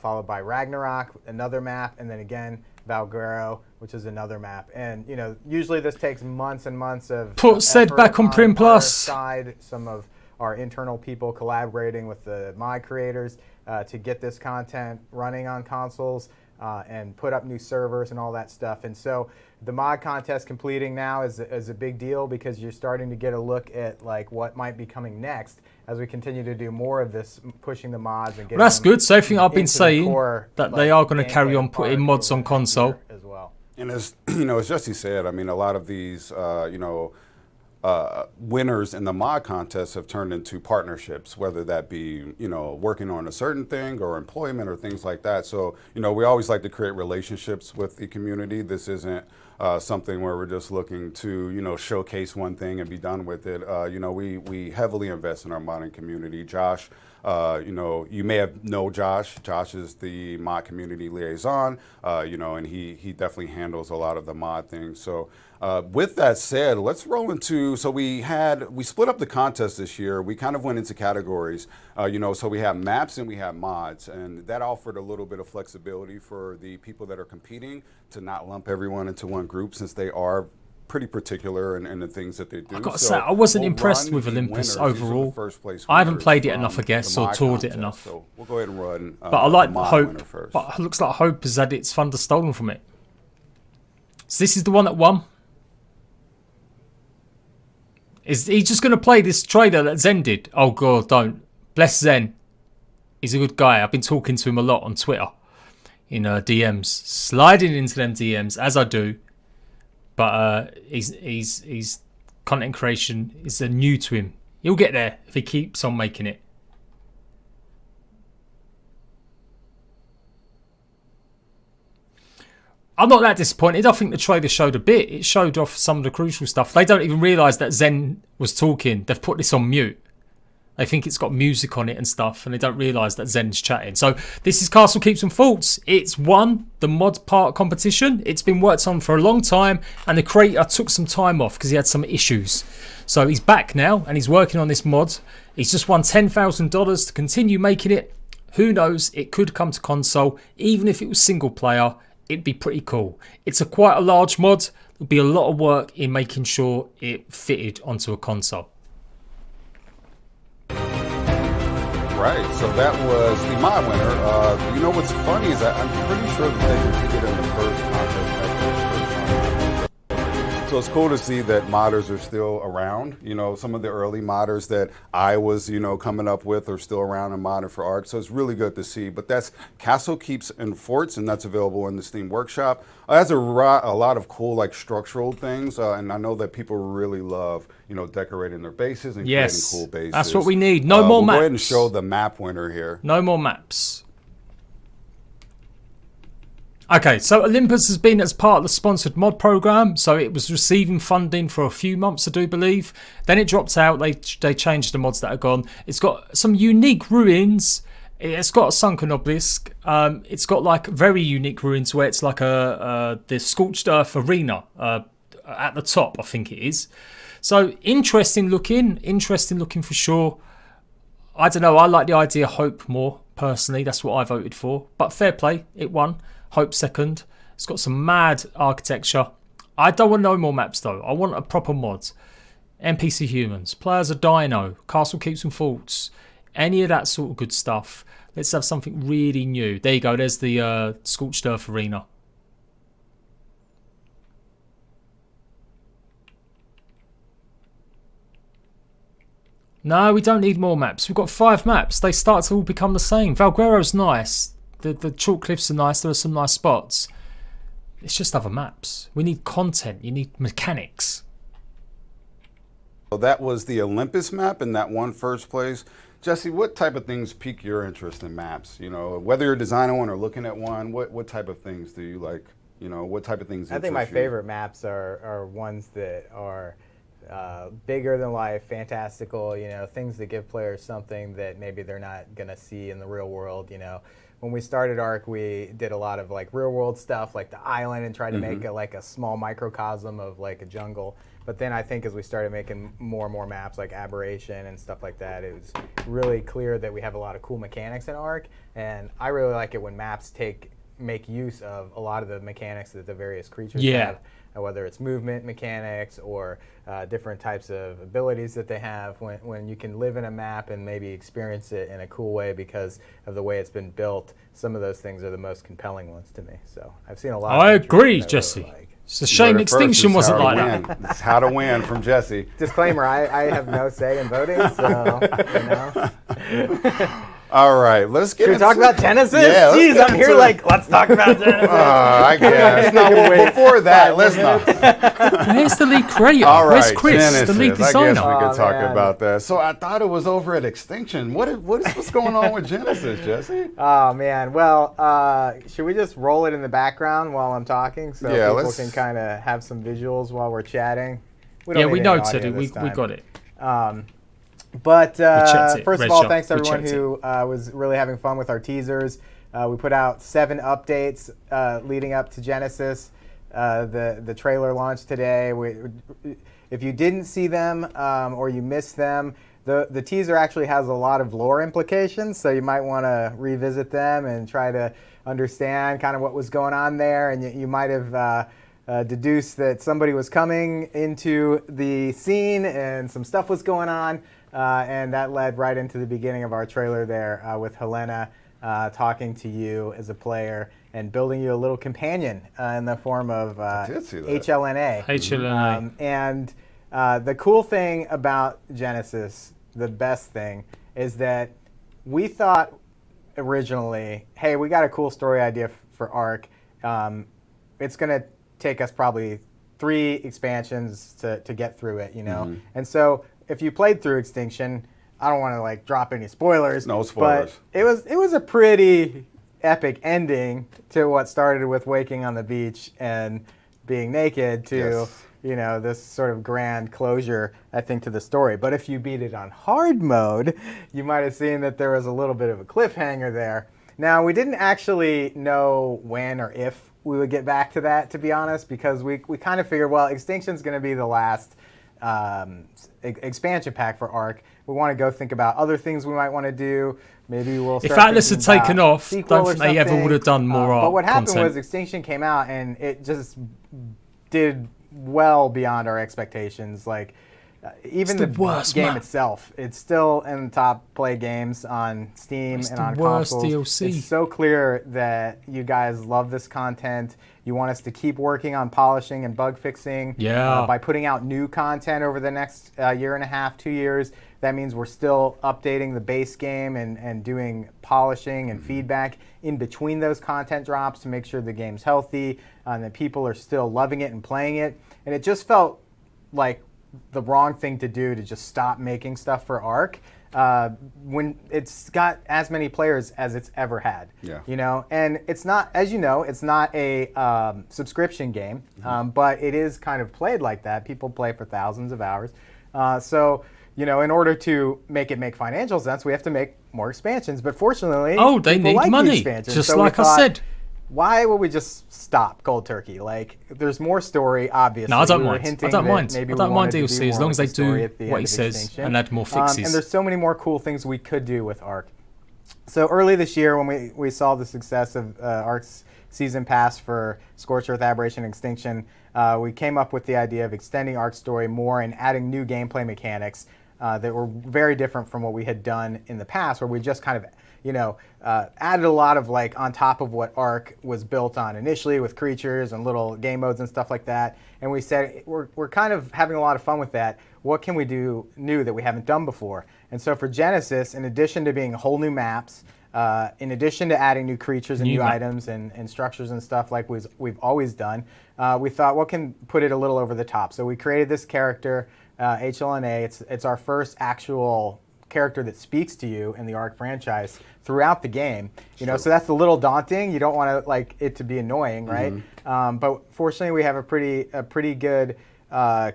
Followed by Ragnarok, another map, and then again Valguero, which is another map. And you know, usually this takes months and months of put Ced back on Prim Plus. Side, some of our internal people collaborating with the mod creators to get this content running on consoles and put up new servers and all that stuff. And so the mod contest completing now is a big deal because you're starting to get a look at like what might be coming next as we continue to do more of this, pushing the mods and getting Well, that's them good. So everything I've been into the saying core, that like, they are going to carry gameplay on putting part mods over on the next console. year as well. And as you know, as Jesse said, I mean, a lot of these, you know, winners in the mod contest have turned into partnerships, whether that be, you know, working on a certain thing or employment or things like that. So, you know, we always like to create relationships with the community. This isn't something where we're just looking to, you know, showcase one thing and be done with it. You know, we heavily invest in our modding community. Josh, you know, you may have know Josh. Josh is the mod community liaison, you know, and he definitely handles a lot of the mod things. So with that said, let's roll into, so we split up the contest this year. We kind of went into categories, you know, so we have maps and we have mods, and that offered a little bit of flexibility for the people that are competing to not lump everyone into one group since they are pretty particular in the things that they do. I gotta say, I wasn't impressed with Olympus overall. I haven't played it enough, I guess, or toured it enough. So we'll go ahead and run. But I like mod Hope. winner first. But it looks like Hope has had its thunder stolen from it. So this is the one that won. Is he just going to play this trailer that's ended? Oh God, don't. Bless Zen. He's a good guy. I've been talking to him a lot on Twitter. In DMs. Sliding into them DMs, as I do. But he's content creation is new to him. He'll get there if he keeps on making it. I'm not that disappointed. I think the trailer showed a bit. It showed off some of the crucial stuff. They don't even realise that Zen was talking. They've put this on mute. They think it's got music on it and stuff, and they don't realise that Zen's chatting. So this is Castle Keeps and Faults. It's won the mod part competition. It's been worked on for a long time, and the creator took some time off because he had some issues. So he's back now, and he's working on this mod. He's just won $10,000 to continue making it. Who knows? It could come to console. Even if it was single player, it'd be pretty cool. It's quite a large mod. There'll be a lot of work in making sure it fitted onto a console. Right, so that was the mod winner. You know what's funny is that I'm pretty sure that they competed in the first contest. So it's cool to see that modders are still around. You know, some of the early modders that I was, coming up with are still around and modding for Ark. So it's really good to see. But that's Castle Keeps and Forts, and that's available in the Steam Workshop. It has a lot of cool, like, structural things, and I know that people really love, decorating their bases and creating cool bases. That's what we need. No more we'll maps. Go ahead and show the map winner here. No more maps. Okay, so Olympus has been as part of the sponsored mod program, so it was receiving funding for a few months, I do believe. Then it dropped out. They changed the mods that are gone. It's got some unique ruins. It's got a sunken obelisk. It's got like very unique ruins where it's like the scorched earth arena at the top, I think it is. So interesting looking for sure. I don't know. I like the idea of Hope more personally. That's what I voted for. But fair play, it won. Hope second. It's got some mad architecture. I don't want no more maps though. I want a proper mod. NPC humans, players a dino, Castle Keeps and Faults, any of that sort of good stuff. Let's have something really new. There you go. There's the scorched earth arena. No, we don't need more maps. We've got 5 maps. They start to all become the same. Valguero's nice. The chalk cliffs are nice. There are some nice spots. It's just other maps. We need content. You need mechanics. So that was the Olympus map, and that won first place. Jesse, what type of things pique your interest in maps? Whether you're designing one or looking at one, what type of things do you like? What type of things I think my interest you? favorite maps are ones that are bigger than life, fantastical, things that give players something that maybe they're not going to see in the real world. When we started Ark, we did a lot of like real world stuff like the island and tried to make it like a small microcosm of like a jungle. But then I think as we started making more and more maps like Aberration and stuff like that, it was really clear that we have a lot of cool mechanics in Ark. And I really like it when maps make use of a lot of the mechanics that the various creatures have. Whether it's movement mechanics or different types of abilities that they have, when you can live in a map and maybe experience it in a cool way because of the way it's been built, some of those things are the most compelling ones to me. So I've seen a lot. I of agree, that I Jesse. really like. It's a shame Extinction wasn't like that. It's how to win from Jesse. Disclaimer: I have no say in voting, so All right, let's get Should we talk about Genesis? Yeah, let's Jeez, get I'm here into like, let's talk about Genesis. I guess. No, well, before that, let's not. Where's the lead creator? All right, Where's Chris, Genesis. the lead I guess designer? we could talk man. about that. So I thought it was over at Extinction. What's going on with Genesis, Jesse? Oh man, well, should we just roll it in the background while I'm talking so people can kind of have some visuals while we're chatting? We Yeah, we need any noted audio it. We this time. got it. But checked it. first Red of all, shot. thanks to We everyone checked who was really having fun with our teasers. We put out 7 updates leading up to Genesis. The trailer launched today. If you didn't see them or you missed them, the teaser actually has a lot of lore implications, so you might want to revisit them and try to understand kind of what was going on there. And you might have deduced that somebody was coming into the scene and some stuff was going on. And that led right into the beginning of our trailer there with HLN-A talking to you as a player and building you a little companion in the form of did see that. HLN-A. HLN-A. And the cool thing about Genesis, the best thing, is that we thought originally, hey, we got a cool story idea for Ark. It's going to take us probably 3 expansions to get through it, you know? And so if you played through Extinction, I don't want to like drop any spoilers. No spoilers. But it was a pretty epic ending to what started with waking on the beach and being naked to, Yes. you know, this sort of grand closure, I think, to the story. But if you beat it on hard mode, you might have seen that there was a little bit of a cliffhanger there. Now, we didn't actually know when or if we would get back to that, to be honest, because we kind of figured, well, Extinction's going to be the last expansion pack for Ark. We want to go think about other things we might want to do. Maybe we'll start If Atlas had thinking taken about off, sequel don't or think they ever something. would have done more But what happened content. was Extinction came out and it just did well beyond our expectations. Like even the the worst game map. itself, it's still in the top play games on Steam It's and the on worst consoles. DLC. It's so clear that you guys love this content. You want us to keep working on polishing and bug fixing. Yeah. By putting out new content over the next year and a half, 2 years. That means we're still updating the base game and doing polishing and feedback in between those content drops to make sure the game's healthy and that people are still loving it and playing it. And it just felt like the wrong thing to do to just stop making stuff for Ark when it's got as many players as it's ever had. Yeah. You know, and it's not, as you know, it's not a subscription game, but it is kind of played like that. People play for thousands of hours. So, you know, in order to make it make financial sense, we have to make more expansions. But fortunately, Oh, they people need like the money, expansions. just So we like I thought, said. why would we just stop cold turkey? Like, there's more story, obviously. No, I don't We were mind. hinting I don't that mind. maybe I we don't mind wanted to DLC do as more long as with they the story do at the what end he of says Extinction. and add more fixes. And there's so many more cool things we could do with Ark. So early this year, when we saw the success of Ark's season pass for Scorched Earth, Aberration, and Extinction, we came up with the idea of extending Ark's story more and adding new gameplay mechanics that were very different from what we had done in the past, where we just kind of, you know, added a lot of like on top of what Ark was built on initially with creatures and little game modes and stuff like that. And we said we're kind of having a lot of fun with that. What can we do new that we haven't done before? And so for Genesis, in addition to being whole new maps, in addition to adding new creatures and New new map. items and structures and stuff like we've always done, we thought, what can put it a little over the top? So we created this character, HLN-A. It's our first actual character that speaks to you in the Ark franchise throughout the game. You know, so that's a little daunting. You don't want to like it to be annoying, right? But fortunately, we have a pretty good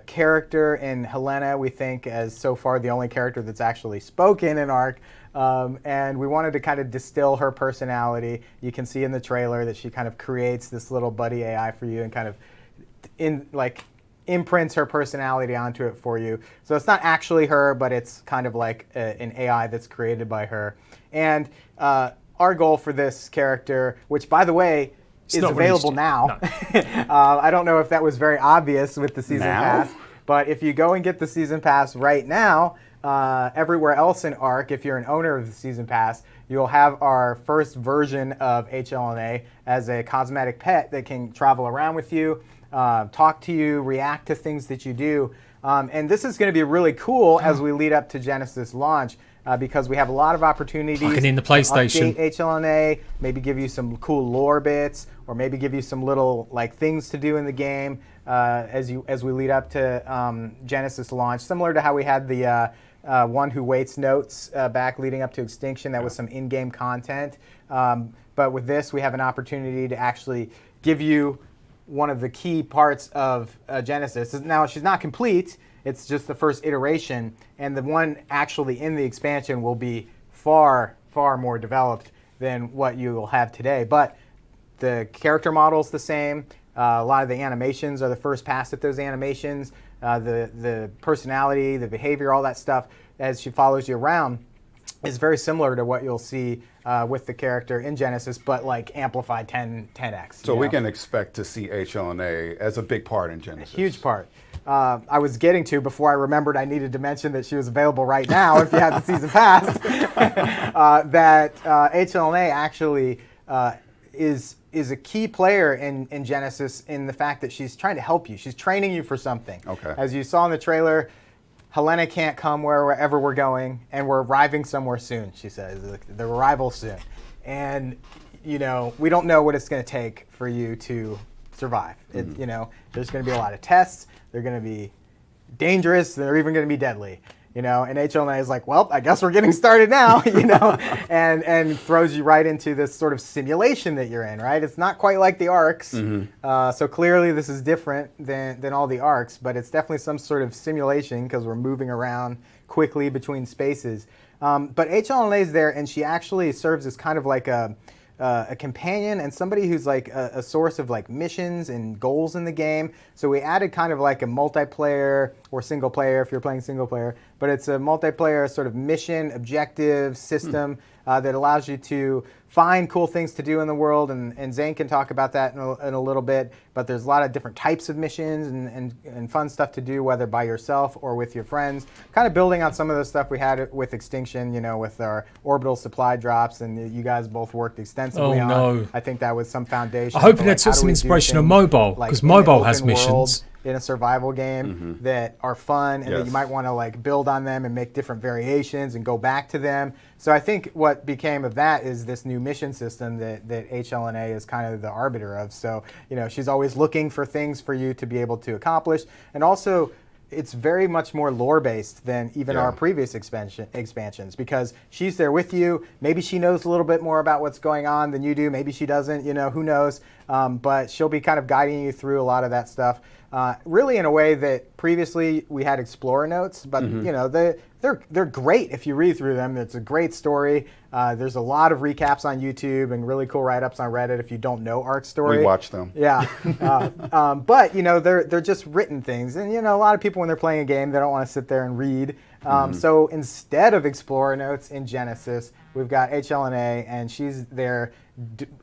character in HLN-A. We think as so far the only character that's actually spoken in Ark. And we wanted to kind of distill her personality. You can see in the trailer that she kind of creates this little buddy AI for you and kind of imprints her personality onto it for you. So it's not actually her, but it's kind of like an AI that's created by her. And our goal for this character, which by the way is not available released now. yet. I don't know if that was very obvious with the season Now? pass, but if you go and get the season pass right now, everywhere else in Ark, if you're an owner of the season pass, you'll have our first version of HLN-A as a cosmetic pet that can travel around with you, talk to you, react to things that you do. And this is going to be really cool as we lead up to Genesis launch because we have a lot of opportunities Fucking in the to PlayStation. update HLN-A, maybe give you some cool lore bits, or maybe give you some little like things to do in the game as we lead up to Genesis launch, similar to how we had the One Who Waits notes back leading up to Extinction. That was some in-game content. But with this, we have an opportunity to actually give you one of the key parts of Genesis. Now, she's not complete. It's just the first iteration. And the one actually in the expansion will be far, far more developed than what you will have today. But the character model's the same. A lot of the animations are the first pass at those animations. The personality, the behavior, all that stuff as she follows you around. is very similar to what you'll see with the character in Genesis, but like amplified 10x. So you we know? can expect to see HLN-A as a big part in Genesis. Huge part. I was getting to before I remembered I needed to mention that she was available right now if you have the season pass. That HLN-A actually is a key player in Genesis in the fact that she's trying to help you. She's training you for something. Okay. As you saw in the trailer, HLN-A can't come wherever we're going, and we're arriving somewhere soon, she says. The arrival soon. And, you know, we don't know what it's going to take for you to survive. You know, there's going to be a lot of tests. They're going to be dangerous. They're even going to be deadly. You know, and HLN-A is like, well, I guess we're getting started now, you know, and throws you right into this sort of simulation that you're in, right? It's not quite like the arcs. So clearly this is different than all the arcs, but it's definitely some sort of simulation because we're moving around quickly between spaces. But HLN-A is there, and she actually serves as kind of like a companion and somebody who's like a source of like missions and goals in the game. So we added kind of like a multiplayer or single player if you're playing single player, but it's a multiplayer sort of mission objective system that allows you to find cool things to do in the world, and Zane can talk about that in a little bit, but there's a lot of different types of missions and fun stuff to do, whether by yourself or with your friends, kind of building on some of the stuff we had with Extinction, you know, with our orbital supply drops, and you guys both worked extensively on. no. I think that was some foundation. I hope for, that like, took how do some we do inspiration on things, mobile, like, 'cause in mobile the has open world, missions. in a survival game that are fun and that you might want to like build on them and make different variations and go back to them. So I think what became of that is this new mission system that HLN-A is kind of the arbiter of. So, you know, she's always looking for things for you to be able to accomplish. And also, it's very much more lore-based than even our previous expansions because she's there with you. Maybe she knows a little bit more about what's going on than you do. Maybe she doesn't, you know, who knows. But she'll be kind of guiding you through a lot of that stuff. Really in a way that previously we had Explorer notes, but you know, they're great if you read through them. It's a great story. There's a lot of recaps on YouTube and really cool write-ups on Reddit if you don't know Arc's story. We watch them. Yeah, but you know, they're just written things, and you know, a lot of people when they're playing a game, they don't want to sit there and read. So instead of Explorer notes in Genesis, we've got HLN-A, and she's there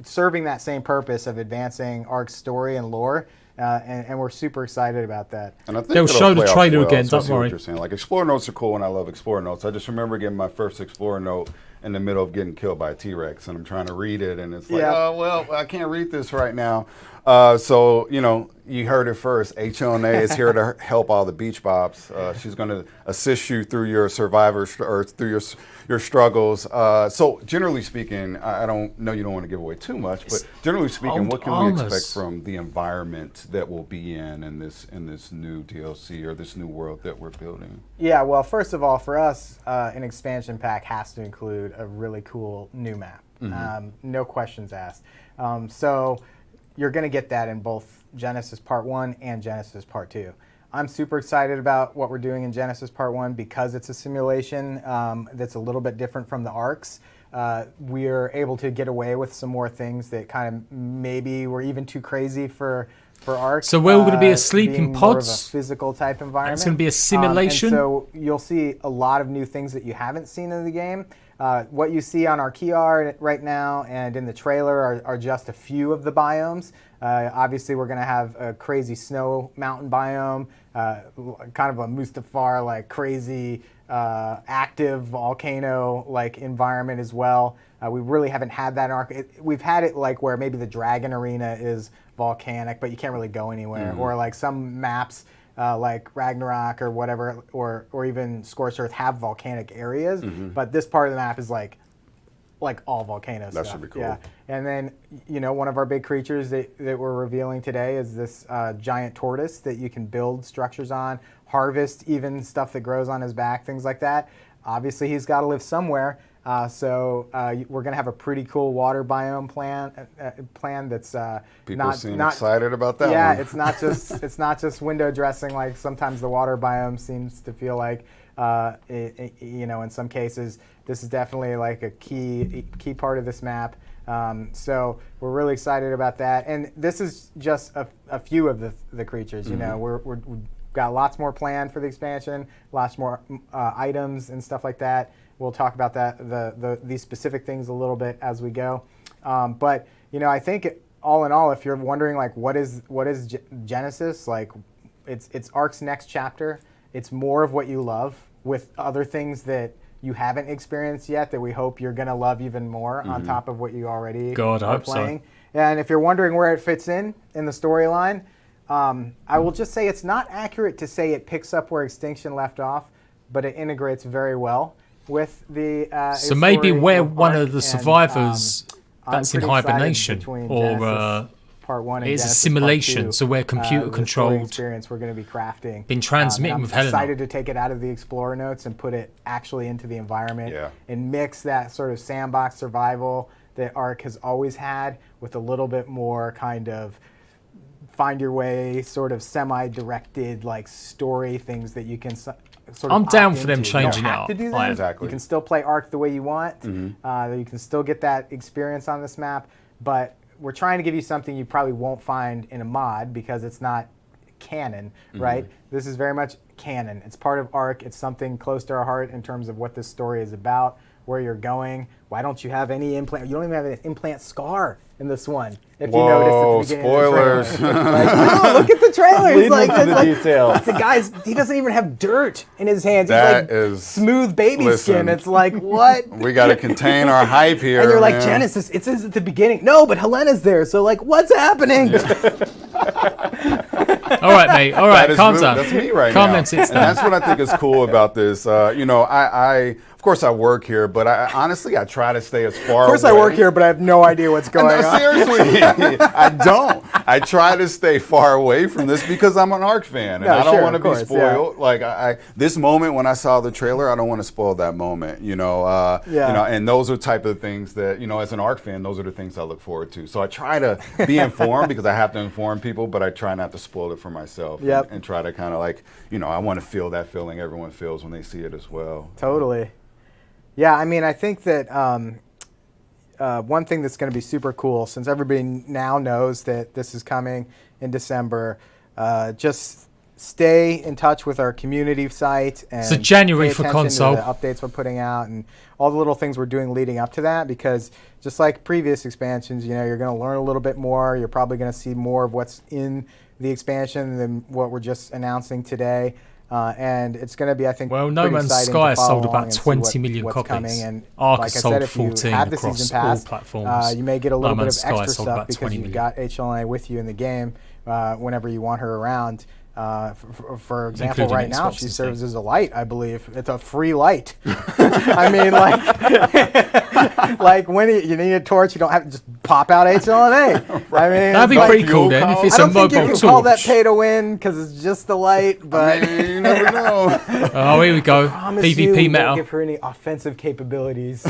serving that same purpose of advancing Arc's story and lore. And we're super excited about that. And I think They'll it'll show the play off trailer well, again, so I don't see what worry. you're saying. Like Explorer notes are cool, and I love Explorer notes. I just remember getting my first Explorer note in the middle of getting killed by a T-Rex, and I'm trying to read it, and it's like, oh, well, I can't read this right now. So, you know, you heard it first. HLN-A is here to help all the beach bobs. She's going to assist you through your or through your struggles. So, generally speaking, I don't know you don't want to give away too much, but generally speaking, what can we expect from the environment that we'll be in this new DLC or this new world that we're building? Yeah, well, first of all, for us, an expansion pack has to include a really cool new map. No questions asked. So you're going to get that in both Genesis Part 1 and Genesis Part 2. I'm super excited about what we're doing in Genesis Part 1 because it's a simulation that's a little bit different from the arcs. We're able to get away with some more things that kind of maybe were even too crazy for arcs. So we're going to be asleep being in more of a pods? physical type environment. It's going to be a simulation? And so you'll see a lot of new things that you haven't seen in the game. What you see on our key art right now and in the trailer are just a few of the biomes. Obviously, we're going to have a crazy snow mountain biome, kind of a Mustafar like crazy active volcano like environment as well. We really haven't had that in Arc. We've had it like where maybe the Dragon Arena is volcanic, but you can't really go anywhere. Or like some maps like Ragnarok or whatever, or even Scorched Earth have volcanic areas, but this part of the map is like all volcano stuff. That should be cool. Yeah. And then, you know, one of our big creatures that we're revealing today is this giant tortoise that you can build structures on, harvest even stuff that grows on his back, things like that. Obviously, he's got to live somewhere. So we're going to have a pretty cool water biome plan that's People seem excited about that. Yeah, one. it's not just window dressing like sometimes the water biome seems to feel like. You know, in some cases, this is definitely like a key part of this map. So we're really excited about that. And this is just a few of the creatures. You know, we're got lots more planned for the expansion, lots more items and stuff like that. We'll talk about that, these specific things a little bit as we go. But you know, I think all in all, if you're wondering like what is Genesis, like it's Ark's next chapter. It's more of what you love with other things that you haven't experienced yet that we hope you're gonna love even more on top of what you already are playing. And if you're wondering where it fits in the storyline, I will just say it's not accurate to say it picks up where Extinction left off, but it integrates very well with the. So maybe story we're of one Ark of the and, survivors I'm that's in pretty excited hibernation, between or Genesis Part 1 and it's a Genesis simulation, Part 2, so we're computer the story controlled. experience we're going to be crafting. Been transmitting with I'm HLN-A. excited to take it out of the Explorer notes and put it actually into the environment and mix that sort of sandbox survival that Ark has always had with a little bit more kind of find your way, sort of semi-directed like story things that you can sort of I'm down opt for them into. changing you it don't have up. to do I that. am. Exactly. You can still play Ark the way you want. You can still get that experience on this map, but we're trying to give you something you probably won't find in a mod because it's not canon, right? This is very much canon. It's part of Ark. It's something close to our heart in terms of what this story is about, where you're going. Why don't you have any implant? You don't even have an implant scar in this one. If you noticed at the beginning spoilers. of the trailer. Like, no, look at the trailer. He's Leading like, into the details. the guy's, he doesn't even have dirt in his hands. That He's like is- smooth baby listen. skin. It's like, what? We got to contain our hype here. And you're like, man. Genesis, it says at the beginning. No, but HLN-A's there. So, like, what's happening? All right, mate. All right, That is calm me- down. That's me right Calm now. down, sit And down. that's what I think is cool about this. You know, I of course I work here, but I honestly I try to stay as far. Of course, I work here, but I have no idea what's going No, on. seriously, I don't. I try to stay far away from this because I'm an Ark fan, and No, I don't sure, want to of be course, spoiled. Like this moment when I saw the trailer, I don't want to spoil that moment. You know, you know, and those are type of things that, you know, as an Ark fan, those are the things I look forward to. So I try to be informed because I have to inform people, but I try not to spoil it for myself. Yep. And try to kind of like, you know, I want to feel that feeling everyone feels when they see it as well. Totally. Yeah, I mean, I think that one thing that's going to be super cool, since everybody now knows that this is coming in December, just stay in touch with our community site and So January pay for attention console. to the updates we're putting out and all the little things we're doing leading up to that, because just like previous expansions, you know, you're going to learn a little bit more. You're probably going to see more of what's in the expansion than what we're just announcing today. And it's going to be, I think, Well, No pretty Man's exciting Sky to follow sold along about and see 20 million what's copies. coming. And Ark like I sold said, if you 14 have the across season all pass, platforms. you may get a little No bit Man's of Sky extra sold stuff about because 20 you've million. got HLN-A with you in the game whenever you want her around. For example, Including right now Xbox she and serves things. as a light, I believe. It's a free light. I mean, like, like when you need a torch, you don't have to just pop out HLN-A. I mean, That'd be like, pretty cool then if it's I a don't think you mobile can call that torch. pay to win because it's just a light, but. I mean, you never know. Oh, here we go. Promise you PvP we won't meta. give her any offensive capabilities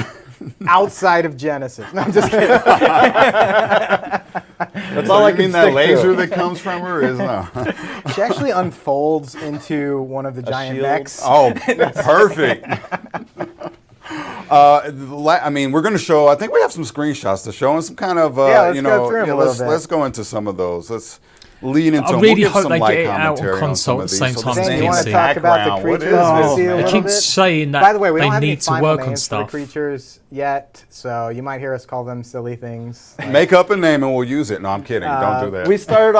outside of Genesis. No, I'm just kidding. That's So all I you can mean that stick laser to. that comes from her is no. She actually unfolds into one of the giant shield? mechs. Oh, perfect. I mean, we're going to show. I think we have some screenshots to show and some kind of, Yeah, let's you go know, through 'em yeah, a little let's bit. let's go into some of those. Let's lean into. I them. really we'll give hope some they light get it out on commentary on console some at of the these. same So time this as Zane, is you want PC. to talk about the background. What creatures? is to this, see a man? It little keeps bit? saying that By the way, we they don't have any need to final work on names for the stuff. creatures yet, so you might hear us call them silly things. Make up a name and we'll use it. No, I'm kidding. Don't do that. We started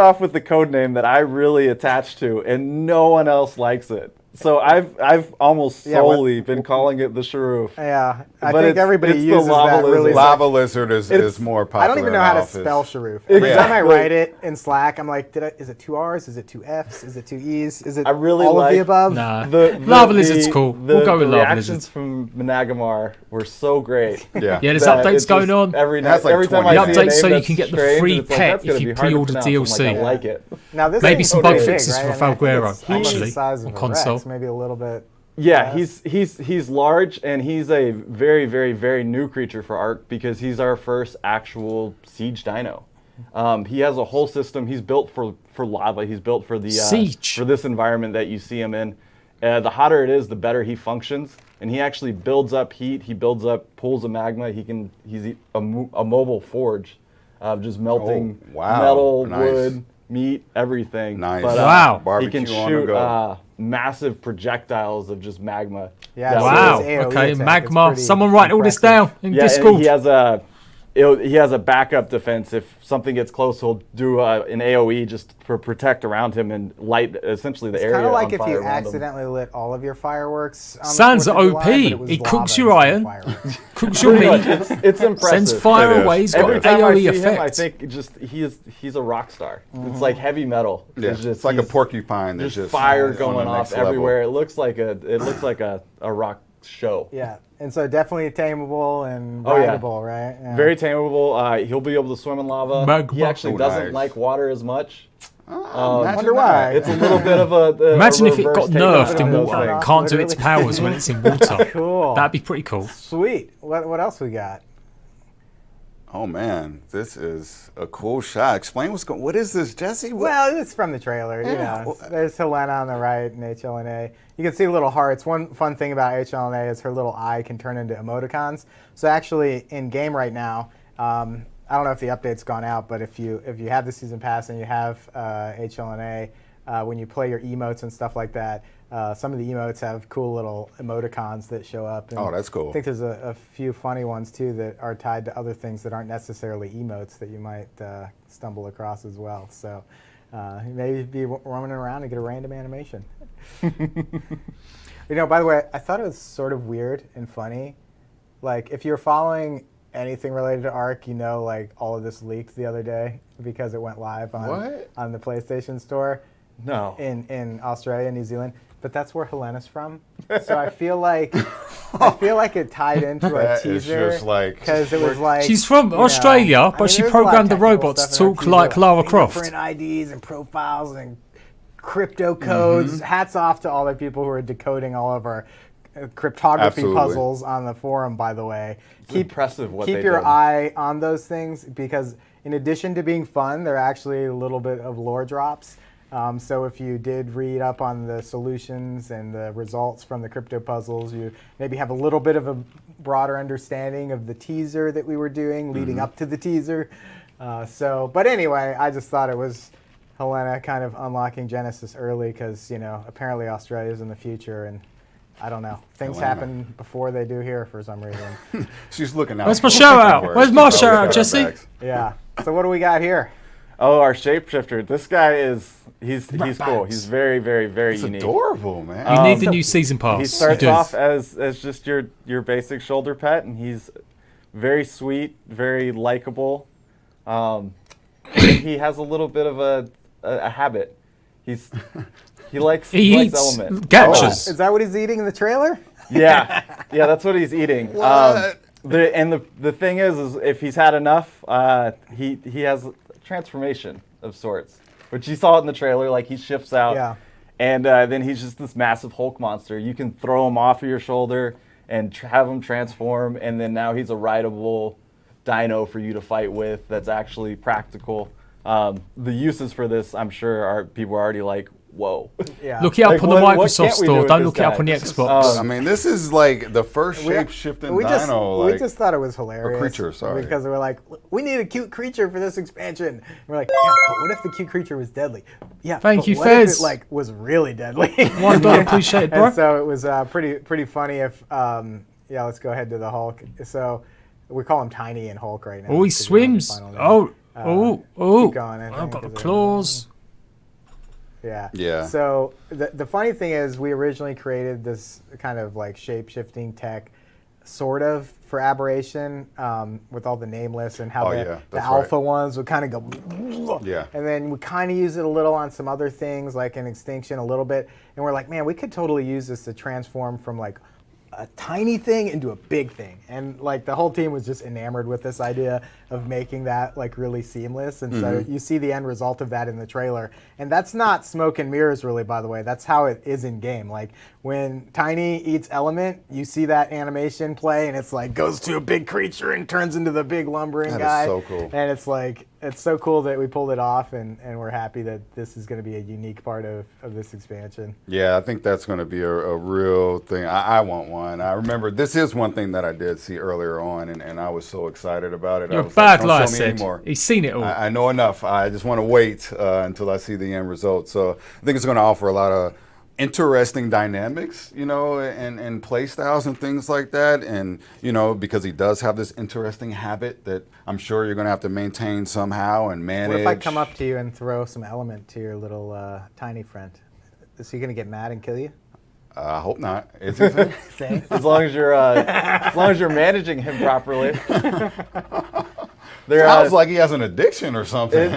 off with the code name that I really attached to, and no one else likes it. So I've almost Yeah, what- solely been calling it the Sharoof. Yeah, I But think it's everybody the uses lava that really. lizard. Lava lizard is It's- more popular. I don't even know in how to office. spell Sharoof. Every Yeah. time I write it in Slack, I'm like, is it 2 R's? Is it 2 F's? Is it 2 E's? Is it I really all of the like- above? Nah. The Lava Lizard's cool. We'll go with the Lava reactions Lizards. from Managamar were so great. Yeah. Yeah, there's that updates it's going just on. Every That's night, like every time 20. I The see a updates name so you that's can get the strange, free it's like, pet that's gonna if you be hard to pre-order pronounce. I'm like, DLC. I like it. Now this Maybe ain't some totally bug big, fixes right? for I mean, I think Falguero, it's almost actually, the size of on a console. Rex, maybe a little bit. Yeah, less. he's large, and he's a very, very, very new creature for Ark because he's our first actual siege dino. He has a whole system. He's built for lava. He's built for the Siege. for this environment that you see him in. The hotter it is, the better he functions, and he actually builds up heat. He builds up pools of magma. He's a mobile forge, just melting Oh, wow. metal, Nice. wood, meat, everything. Nice. But, Wow. He Barbecue can on the shoot go. massive projectiles of just magma. Yeah, that so will- Wow. his AoE Okay, attack is magma. pretty Someone write all this impressive. down in Yeah, Discord. and he has a backup defense. If something gets close, he'll do an AOE just to protect around him and light essentially the It's area kind of like on if fire you around him. accidentally lit all of your fireworks. On the Sans 4th of July, OP. but it was He lava cooks your instead of iron. fireworks. Cooks your Pretty much, meat. it's impressive. Sends fire It is. away. He's got Every an time I AoE see him, I effect. think just he's a rock star. It's like heavy metal. Yeah, It's it's like a he's- porcupine. That's There's just fire on the going next off level. everywhere. It looks like a rock show. Yeah, and so definitely tameable and Oh, yeah. rideable, right? Yeah. Very tameable. He'll be able to swim in lava. Magma. He actually Oh, doesn't nice. like water as much. Imagine wonder why. that. It's a little bit of a Imagine if it reverse got take on nerfed in those water. things. Can't do its Literally. powers when it's in water. Cool. That'd be pretty cool. Sweet. What else we got? Oh man, this is a cool shot. Explain what is this, Jesse? What? Well, it's from the trailer. You Yeah. know, there's HLN-A on the right and HLN-A. You can see little hearts. One fun thing about HLN-A is her little eye can turn into emoticons. So actually, in game right now, I don't know if the update's gone out, but if you have the season pass and you have HLN-A, when you play your emotes and stuff like that, some of the emotes have cool little emoticons that show up. And Oh, that's cool. I think there's a few funny ones too that are tied to other things that aren't necessarily emotes that you might stumble across as well. So maybe be roaming around and get a random animation. You know, by the way, I thought it was sort of weird and funny. Like, if you're following anything related to Ark, you know, like all of this leaked the other day because it went live on the PlayStation Store No. in Australia and New Zealand. But that's where Helena's from, so I feel like it tied into a That is teaser just like- because it was like She's from you know, Australia, but she there's a lot of programmed the technical robots stuff to in her talk teaser, like Lara Croft. fingerprint IDs and profiles and crypto codes. Hats off to all the people who are decoding all of our cryptography Absolutely. puzzles on the forum. By the way, impressive what keep they your did. eye on those things because in addition to being fun, they're actually a little bit of lore drops. So if you did read up on the solutions and the results from the crypto puzzles, you maybe have a little bit of a broader understanding of the teaser that we were doing leading up to the teaser. But anyway, I just thought it was Helena kind of unlocking Genesis early because, you know, apparently Australia's in the future and I don't know. Things Helena. happen before they do here for some reason. She's looking out. Where's my shout out? Where Where's she's my always shout out, got her Jesse? backs. Yeah. So what do we got here? Oh, our shapeshifter. This guy he's cool. Bags. He's very, very, very It's unique. adorable, man. You need the new season pass. He You starts do. off as just your basic shoulder pet, and he's very sweet, very likable. He has a little bit of a habit. He likes He likes eats element. gachas. Is that what he's eating in the trailer? Yeah, that's what he's eating. What? The thing is if he's had enough, he has a transformation of sorts, which you saw it in the trailer. Like he shifts out, Yeah. and then he's just this massive Hulk monster. You can throw him off of your shoulder and have him transform, and then now he's a rideable dino for you to fight with. That's actually practical. The uses for this, I'm sure, people are already like, whoa. Yeah. Look it up Like, on the what Microsoft can't we do Store. with Don't this look it up guy? on the Xbox. I mean, this is like the first We- shape-shifting we just, dino. we Like, just thought it was hilarious. creature, sorry. Because we're like, we need a cute creature for this expansion. And we're like, yeah, but what if the cute creature was deadly? Yeah, Thank but you, what if Fez. it like was really deadly? $1 appreciate it, bro. And so it was pretty funny. If yeah, let's go ahead to the Hulk. So we call him Tiny and Hulk right now. Oh, he because we don't have a swims. final name. Oh. keep going, I I've think, got the 'cause claws. Yeah. Yeah. So the funny thing is we originally created this kind of like shape-shifting tech sort of for Aberration with all the nameless and how Oh, the yeah, that's alpha right. ones would kind of go Yeah. and then we kind of use it a little on some other things like in Extinction a little bit and we're like, man, we could totally use this to transform from like a tiny thing into a big thing. And like the whole team was just enamored with this idea of making that like really seamless. And so you see the end result of that in the trailer. And that's not smoke and mirrors really, by the way. That's how it is in game. Like when Tiny eats Element, you see that animation play and it's like goes to a big creature and turns into the big lumbering That is guy. so cool. And it's like it's so cool that we pulled it off, and we're happy that this is going to be a unique part of this expansion. Yeah, I think that's going to be a real thing. I want one. I remember this is one thing that I did see earlier on, and I was so excited about it. You're I a was bad like, liar, don't show me Sid. anymore. He's seen it all. I know enough. I just want to wait until I see the end result. So I think it's going to offer a lot of interesting dynamics, and play styles and things like that. And, because he does have this interesting habit that I'm sure you're going to have to maintain somehow and manage. What if I come up to you and throw some element to your little tiny friend? Is he going to get mad and kill you? I hope not. Is he? Say. As long as you're managing him properly. Sounds like he has an addiction or something.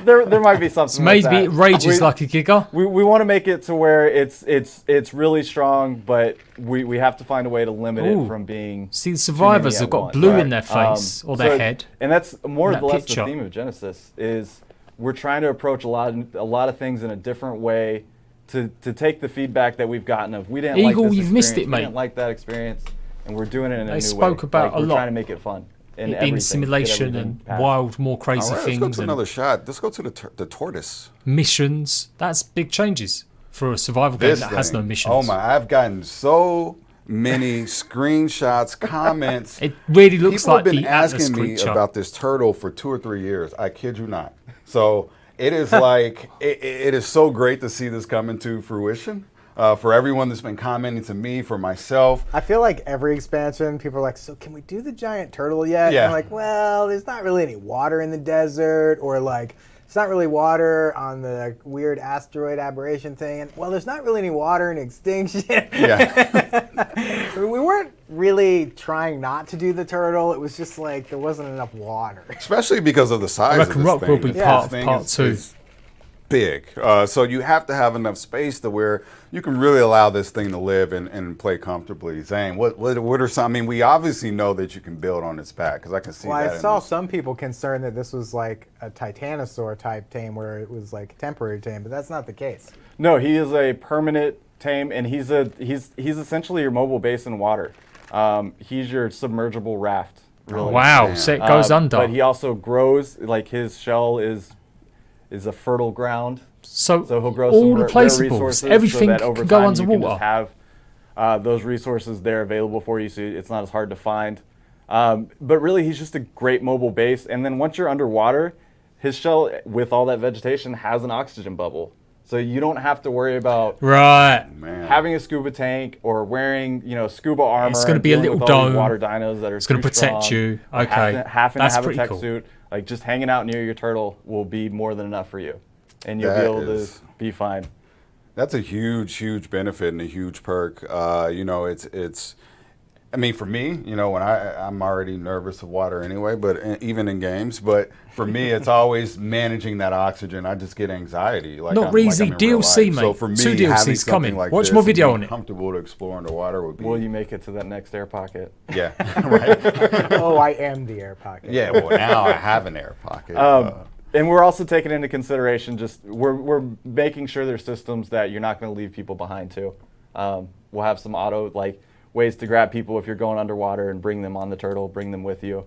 There might be something. Maybe like that. it rages like a giga. We want to make it to where it's really strong, but we have to find a way to limit Ooh. it from being. See, the survivors too many have at got once. blue Right. in their face or their head. And that's more or that less picture. the theme of Genesis. Is we're trying to approach a lot of things in a different way to take the feedback that we've gotten of we didn't Eagle, like this you've missed experience, it, mate. We didn't like that experience, and we're doing it in a new way. They spoke about a we're lot. trying to make it fun. And It being everything, simulation get and everything past. wild, more crazy All right, let's things go to and another shot. Let's go to the tortoise. missions. That's big changes for a survival game that has no missions. Oh my! I've gotten so many screenshots, comments. It really looks People like have been the Atlas asking me creature. about this turtle for 2 or 3 years. I kid you not. So it is like it is so great to see this coming to fruition. For everyone that's been commenting to me, for myself. I feel like every expansion, people are like, so can we do the giant turtle yet? Yeah. And I'm like, well, there's not really any water in the desert, or like, it's not really water on the weird asteroid aberration thing. And, well, there's not really any water in Extinction. Yeah. We weren't really trying not to do the turtle. It was just like there wasn't enough water. Especially because of the size I reckon of this Rock thing. will be This part of thing part is- 2. is big. So you have to have enough space to where you can really allow this thing to live and play comfortably. Zane, what are some? I mean, we obviously know that you can build on its back because I can see Well, that. I in saw this. some people concerned that this was like a Titanosaur type tame where it was like temporary tame, but that's not the case. No, he is a permanent tame, and he's essentially your mobile base in water. He's your submergible raft. Really. Wow, Man. so it goes under. But he also grows. Like his shell is a fertile ground. so So he'll grow all some the rare placeables, resources everything so that over can go time underwater. You can just have those resources there available for you, so it's not as hard to find. But really, he's just a great mobile base. And then once you're underwater, his shell, with all that vegetation, has an oxygen bubble. So you don't have to worry about Right. Man. having a scuba tank or wearing, scuba armor. It's gonna and be a dealing little with all these dome. water dinos that are It's gonna too protect strong, you. or Okay. having That's to have a pretty tech cool. suit. Like just hanging out near your turtle will be more than enough for you, and you'll That be able is- to be fine. That's a huge benefit and a huge perk. It's. I mean, for me, when I'm already nervous of water anyway, but even in games. But for me, it's always managing that oxygen. I just get anxiety. Like Not I'm easy. in real DLC, life. So mate. for me, 2 having DLCs something coming. like Watch this more and video being on it. Comfortable to explore underwater would be. Will you make it to that next air pocket? Yeah. Right. Oh, I am the air pocket. Yeah. Well, now I have an air pocket. And we're also taking into consideration we're making sure there's systems that you're not going to leave people behind too. We'll have some ways to grab people if you're going underwater and bring them on the turtle, bring them with you.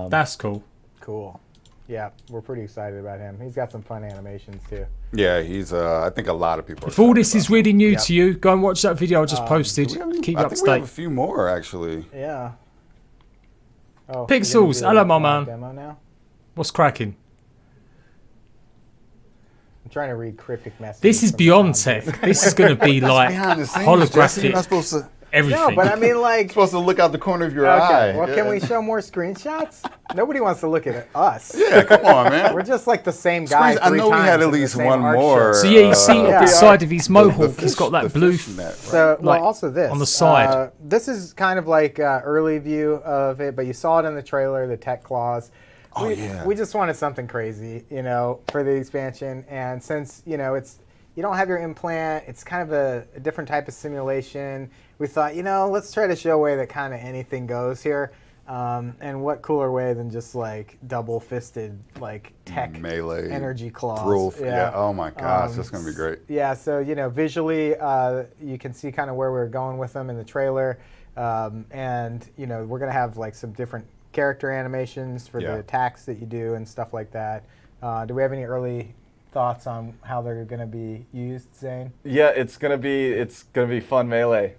That's cool. Cool. Yeah, we're pretty excited about him. He's got some fun animations too. Yeah, he's. I think a lot of people. If all this excited is about really new Yeah. to you, go and watch that video I just posted. him. Do we have any- Keep I you up to think we have date. a few more actually. Yeah. Oh, Pixels, you're gonna do hello, a my live man. Demo now? What's cracking? I'm trying to read cryptic messages. This is from the beyond comments. tech. This is going to be like Behind the scenes, Jesse, you're not holographic supposed to. everything. No, but I mean, like, Supposed to look out the corner of your eye. okay. Well, can we show more screenshots? Nobody wants to look at us. Yeah, come on, man. We're just like the same guy. I know we had at least one more. So yeah, you see Yeah. the side of his mohawk, the he's got fish- that the blue. fishnet, right? So, well, like, also this on the side. This is kind of like early view of it, but you saw it in the trailer, the tech claws. Oh, we, yeah. we just wanted something crazy, for the expansion, and since it's you don't have your implant, it's kind of a different type of simulation. We thought, let's try to show a way that kind of anything goes here. And what cooler way than just like double-fisted like tech Melee energy claws? Thrill, yeah. Oh my gosh, that's gonna be great. Yeah, so visually, you can see kind of where we're going with them in the trailer, and we're gonna have like some different character animations for Yeah. the attacks that you do and stuff like that. Do we have any early thoughts on how they're going to be used, Zane? Yeah, it's gonna be fun melee.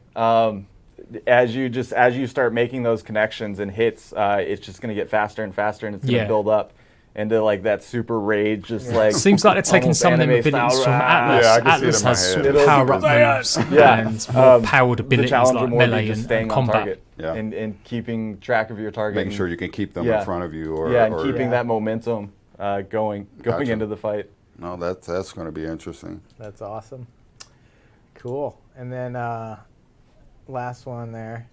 As you start making those connections and hits, it's just gonna get faster and faster, and it's gonna Yeah. build up into like that super rage, just like Seems like they're taking almost some of them anime abilities style. from Atlas. Yeah, I can see it Atlas in my has head. sort of It'll- power-up moves Yeah. and more powered The abilities challenge will like more be melee just and staying on combat. target, Yeah. and keeping track of your target, Making and- sure you can keep them Yeah. in front of you, or and or- keeping that momentum going Gotcha. into the fight. No, that's going to be interesting. That's awesome. Cool. And then last one there.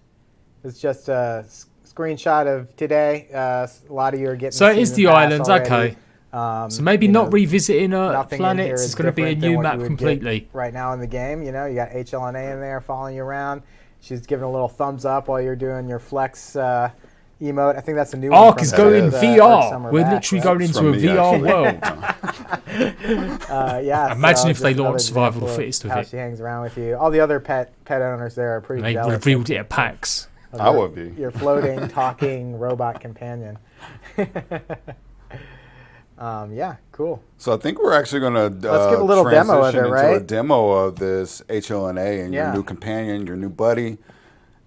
It's just a screenshot of today. A lot of you are getting So it the is season the pass islands, already. okay. So maybe you not know, revisiting nothing in here planets. is It's going to be a different than new what map you would get completely. right now in the game. You know, you got HLN-A in there following you around. She's giving a little thumbs up while you're doing your flex emote. I think that's a new one. Ark from is the- going the VR. Summer We're Bash, literally right? going It's into from a me, VR actually. world. Yeah. Imagine so if they just another launched Survival example the of Fittest with how it. she hangs around with you. All the other pet owners there are pretty They jealous. revealed it at PAX. of I your- would be. Your floating, talking robot companion. Yeah, cool. So I think we're actually going to Let's give a little demo of it, into a right? demo of this HLN-A and Yeah. your new companion, your new buddy,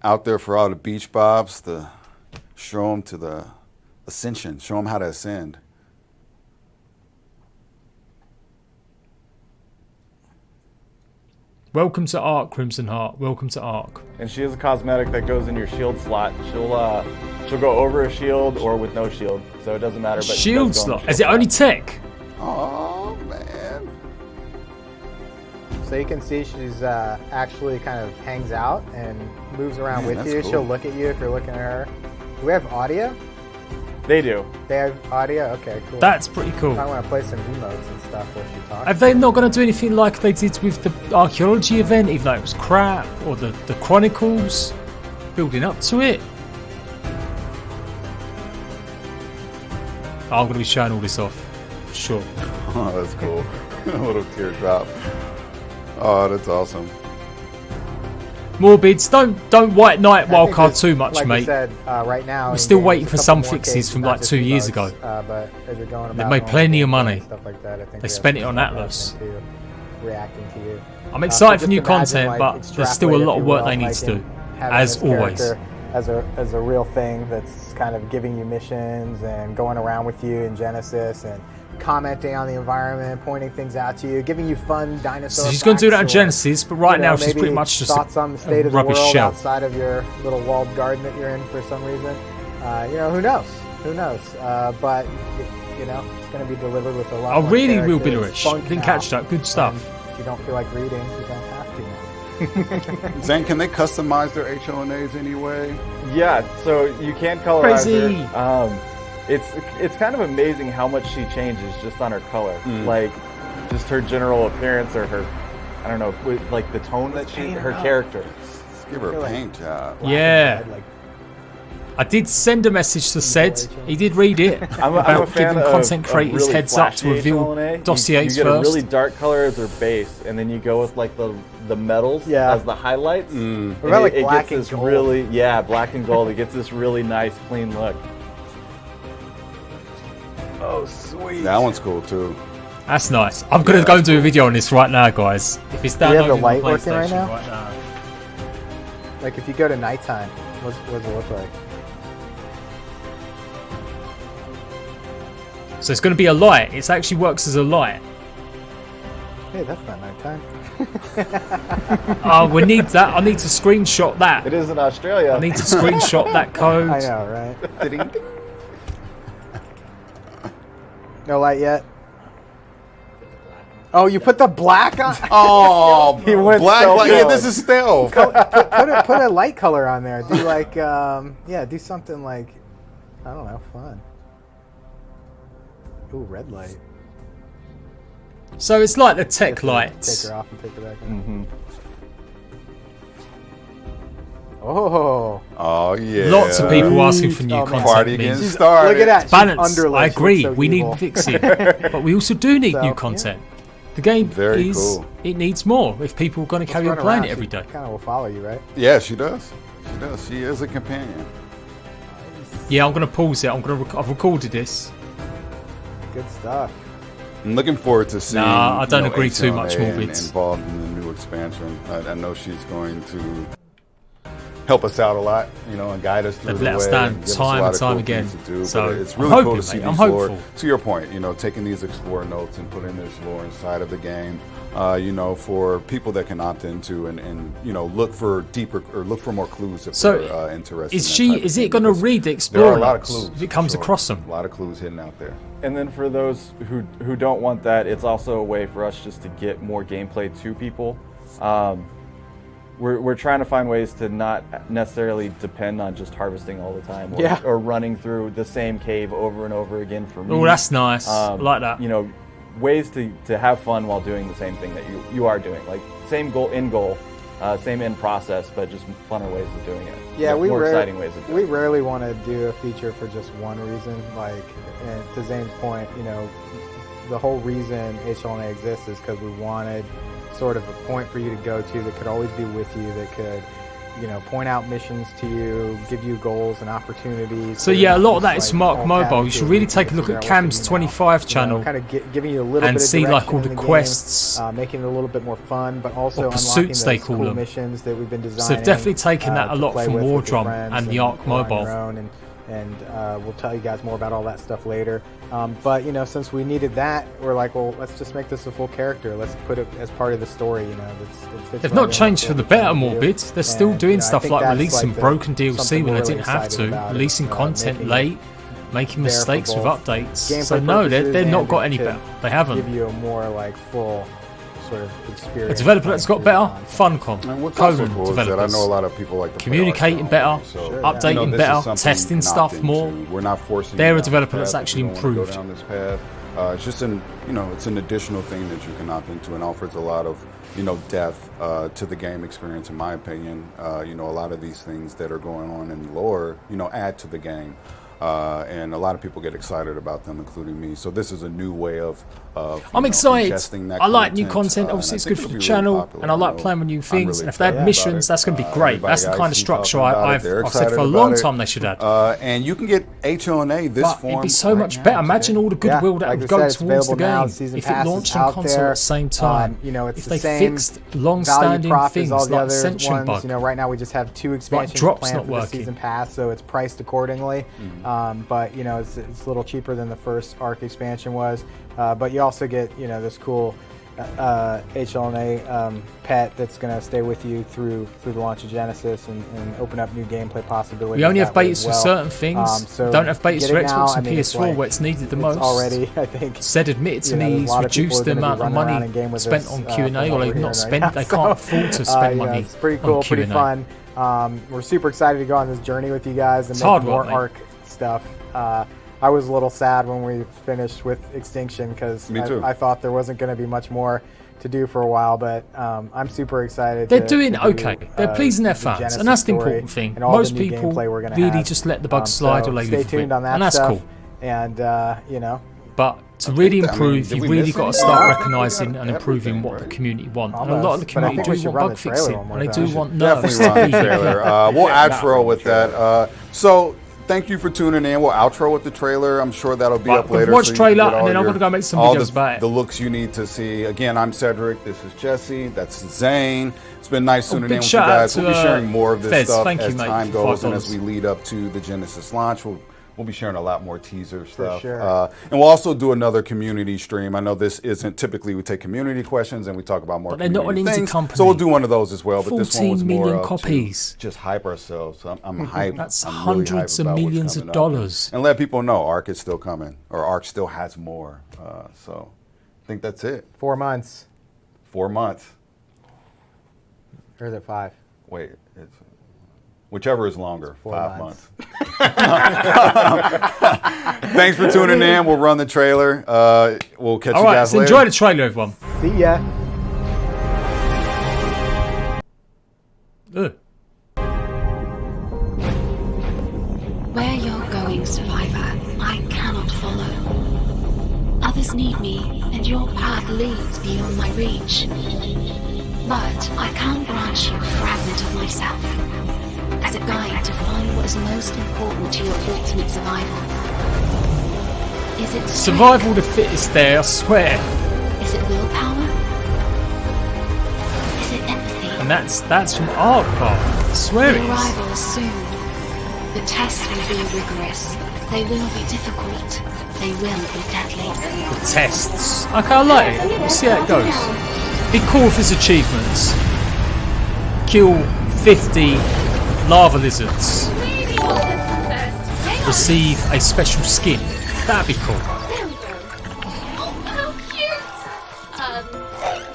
out there for all the beach bobs to show them to the ascension, show them how to ascend. Welcome to Ark, Crimson Heart. Welcome to Ark. And she has a cosmetic that goes in your shield slot. She'll go over a shield or with no shield, so it doesn't matter. But she Shield does go in the slot. shield Is it slot. only tech? Oh, man. So you can see she's actually kind of hangs out and moves around Man, with that's you. cool. She'll look at you if you're looking at her. Do we have audio? They do. They have audio? Okay, cool. That's pretty cool. I want to play some emotes and stuff while she talks. Are they not going to do anything like they did with the archaeology event, even though it was crap, or the Chronicles, building up to it? I'm going to be showing all this off. Sure. Oh, that's cool. A little teardrop. Oh, that's awesome. Morbids, don't white knight I wildcard think too much, like mate. we said, right now, We're in still games, waiting a for couple some more fixes cases, from not like just 2 years emotes, ago. But as you're going They about made normal plenty of gameplay money. and stuff like that, I think They we have spent it some on stuff Atlas. into Reacting to you. I'm excited for just new imagine, content, like, but there's still a extrapolate, lot if of you work will, they need like, to do, in having as this always. character as a real thing that's kind of giving you missions and going around with you in Genesis and commenting on the environment, pointing things out to you, giving you fun dinosaur So she's going to do that in facts or, Genesis, but right you know, now she's maybe pretty much just thoughts on the state a of the rubbish world shell. outside of your little walled garden that you're in for some reason. You know, who knows? Who knows? But you know, it's going to be delivered with a lot. Oh, more really real character. It's billerish. fun Didn't now. catch that. Good stuff. And if you don't feel like reading, you don't have to. Zane, can they customize their HLNAs anyway? Yeah, so you can colorize Crazy. her. It's kind of amazing how much she changes just on her color, like just her general appearance or her, I don't know, with, like the tone that her character. Let's give her a paint job. Yeah. Like, I did send a message to Sed. He did read it. I'm a about fan giving of content creators really heads up to flashy reveal HLN-A. dossiers you get first. a really dark color as her base, and then you go with like the metals Yeah. as the highlights. What about, like, it black gets and this gold? really black and gold. It gets this really nice clean look. oh, sweet. That one's cool too. That's nice. I'm going to go and do a video on this right now, guys. If it's you have downloaded the on light working right PlayStation now? Like if you go to nighttime, what does it look like? So it's going to be a light. It actually works as a light. Hey, that's not nighttime. Oh, we need that. I need to screenshot that. It is in Australia. I need to screenshot that code. I know, right? No light yet. Oh, you put the black on? Oh, He went black stealth light. Yeah, mode. this is stealth. put a light color on there. Do like do something like, I don't know, fun. Ooh, red light. So it's like the tech Take lights. her off and take her back on. Oh, Oh yeah. Lots of people asking for new Oh, man. content. Party means getting started. look at that. She's balance. underlit. I She agree. looks so We evil. need fixing, but we also do need So, new yeah. content. The game Very is cool. it needs more if people are going to carry on playing it every day. Kind of will follow you, right? Yeah, she does. She does. She is a companion. Yeah, I'm gonna pause it. I've recorded this. Good stuff. I'm looking forward to seeing. Nah, I don't agree too HLN-A much, Morbids. involved in the new expansion. I know she's going to help us out a lot, and guide us through They've the let us way. down And give us a time lot and of time cool again. things to do. So, But it's I'm really cool hoping, to see mate, I'm these lore. hopeful. To your point, taking these Explore notes and putting this lore inside of the game. For people that can opt into and look for deeper or look for more clues if So, they're interested. Is it going to read the There are Explorer a lot of notes clues if it comes for sure. across them? A lot of clues hidden out there. And then for those who don't want that, it's also a way for us just to get more gameplay to people. We're trying to find ways to not necessarily depend on just harvesting all the time or running through the same cave over and over again for me. Oh, that's nice. I like that. Ways to have fun while doing the same thing that you are doing. Like same goal, same end process, but just funner ways of doing it. Yeah, more exciting ways of doing it. We rarely want to do a feature for just one reason. Like, and to Zane's point, the whole reason HLN-A exists is because we wanted sort of a point for you to go to that could always be with you, that could, point out missions to you, give you goals and opportunities. So yeah, a lot of that is like Mark all Mobile. You cabinets should really you take a can look figure at out what to Cam's do now. 25 channel Kind of giving you a little and bit of see like all direction the in the quests, game, making it a little bit more fun, but also or unlocking pursuits they those call cool them. missions that we've been designing. So they've definitely taken that a to lot play from with your Wardrum friends and the Arc or on Mobile. your own, and we'll tell you guys more about all that stuff later. But since we needed that, we're like, well, let's just make this a full character. Let's put it as part of the story. They've not changed for the better, Morbid. They're still doing stuff like releasing broken DLC when they didn't have to, releasing content late, making mistakes with updates. So no, they're not got any better. They haven't. Give you a more like full sort of experience. A developer that's got better, Funcom, And what's also Conan cool is that I developers. know a lot of people like to play Communicating Arsenal, better, so, updating this is better, something testing you can stuff opt more. into. We're not forcing. They're you a down developer this that's path if actually you don't wanna improved. Go down this path. It's just it's an additional thing that you can opt into and offers a lot of, depth to the game experience, in my opinion. A lot of these things that are going on in lore, add to the game. And a lot of people get excited about them, including me. So this is a new way of I'm excited. ingesting that I like new content. content. Obviously, And I it's think good for it'll the be really channel, popular. and I like know playing with new I'm things. really And if they had excited missions, about it. that's going to be great. Everybody That's the I kind of see structure talking about it. I've They're said for a excited long about it. time they should add. And you can get HLN-A this But form. it'd be so right much now, better. today. Imagine all the goodwill that like would we go said, it's towards the available now. game Season if it Pass launched is on out console there. at the same time. It's If the they same fixed value long-standing prop things as all the like other Ascension ones. bug. Right now we just have 2 expansions drops planned not for the working. Season Pass, so it's priced accordingly. But it's a little cheaper than the first Arc expansion was. But you also get this cool HLN-A pet that's going to stay with you through the launch of Genesis and open up new gameplay possibilities. We only have that way betas as for well. certain things. So Don't have betas get for it now. Xbox and I mean, it's PS4 like- where it's needed the it's most. already, I think. Said admitted to me there's he's a lot of people reduced are the gonna be amount of running around money in game with spent this, on from Q&A, over or they've here not right spent. now. They can't afford to spend money. It's pretty cool, on pretty Q&A. fun. We're super excited to go on this journey with you guys and It's make hard more work, mate. Arc stuff. I was a little sad when we finished with Extinction because Me too. I thought there wasn't going to be much more to do for a while, but I'm super excited. They're to doing do, okay. They're pleasing their the fans, Genesis and that's the story important thing. and all the Most new people gameplay we're gonna really have. just let the bugs slide so or leave stay it tuned on that and that's stuff. cool. And But to really that- I mean, improve, did you've we really miss got to anything? start I think we recognising got and improving everything, what the right? community want. And a lot of the Almost, but I community think we do should want run bug the trailer fixing, one more and they time. do want nerfs. Definitely run the to trailer. We'll outro with that. So thank you for tuning in. We'll outro with the trailer. I'm sure that'll be Right, up we'll later. watch so you trailer, can get and all then I'm your- gonna go make some all videos about it. The looks you need to see. Again, I'm Cedric. This is Jesse. That's Zane. It's been nice tuning in big with you shout out guys. to, We'll be sharing more of this Fez. stuff Thank you, as mate, time for goes and $5. as we lead up to the Genesis launch. We'll be sharing a lot more teaser stuff. sure. And we'll also do another community stream. I know this isn't typically, we take community questions and we talk about more But they're not community an indie things. company. So we'll do one of those as well. But this one was 14 more million up to copies. just hype ourselves. I'm hyped. That's I'm really hundreds hyped of about what's millions of coming up. dollars. And let people know Arc is still coming, or Arc still has more. So I think that's it. 4 months. 4 months. Or is it 5? Wait, it's whichever is longer. 4 5 months. Thanks for tuning in. We'll run the trailer. We'll catch All you right, guys so later. enjoy the trailer, everyone. See ya. Ugh. Where you're going, survivor, I cannot follow. Others need me, and your path leads beyond my reach. But I can grant you a fragment of myself, as a guide to find what is is most important to your ultimate survival? Is it strength? Survival the fittest there, I swear. Is it willpower? Is it empathy? And that's from Arc Part. I swear The it is. arrival is soon. The tests will be rigorous. They will be difficult. They will be deadly. The tests. Okay, I like it. We'll see how it goes. Be cool with his achievements. Kill 50 lava lizards. Maybe not this one first. Hang on. Receive a special skin. That'd be cool. There we go. Oh, how cute!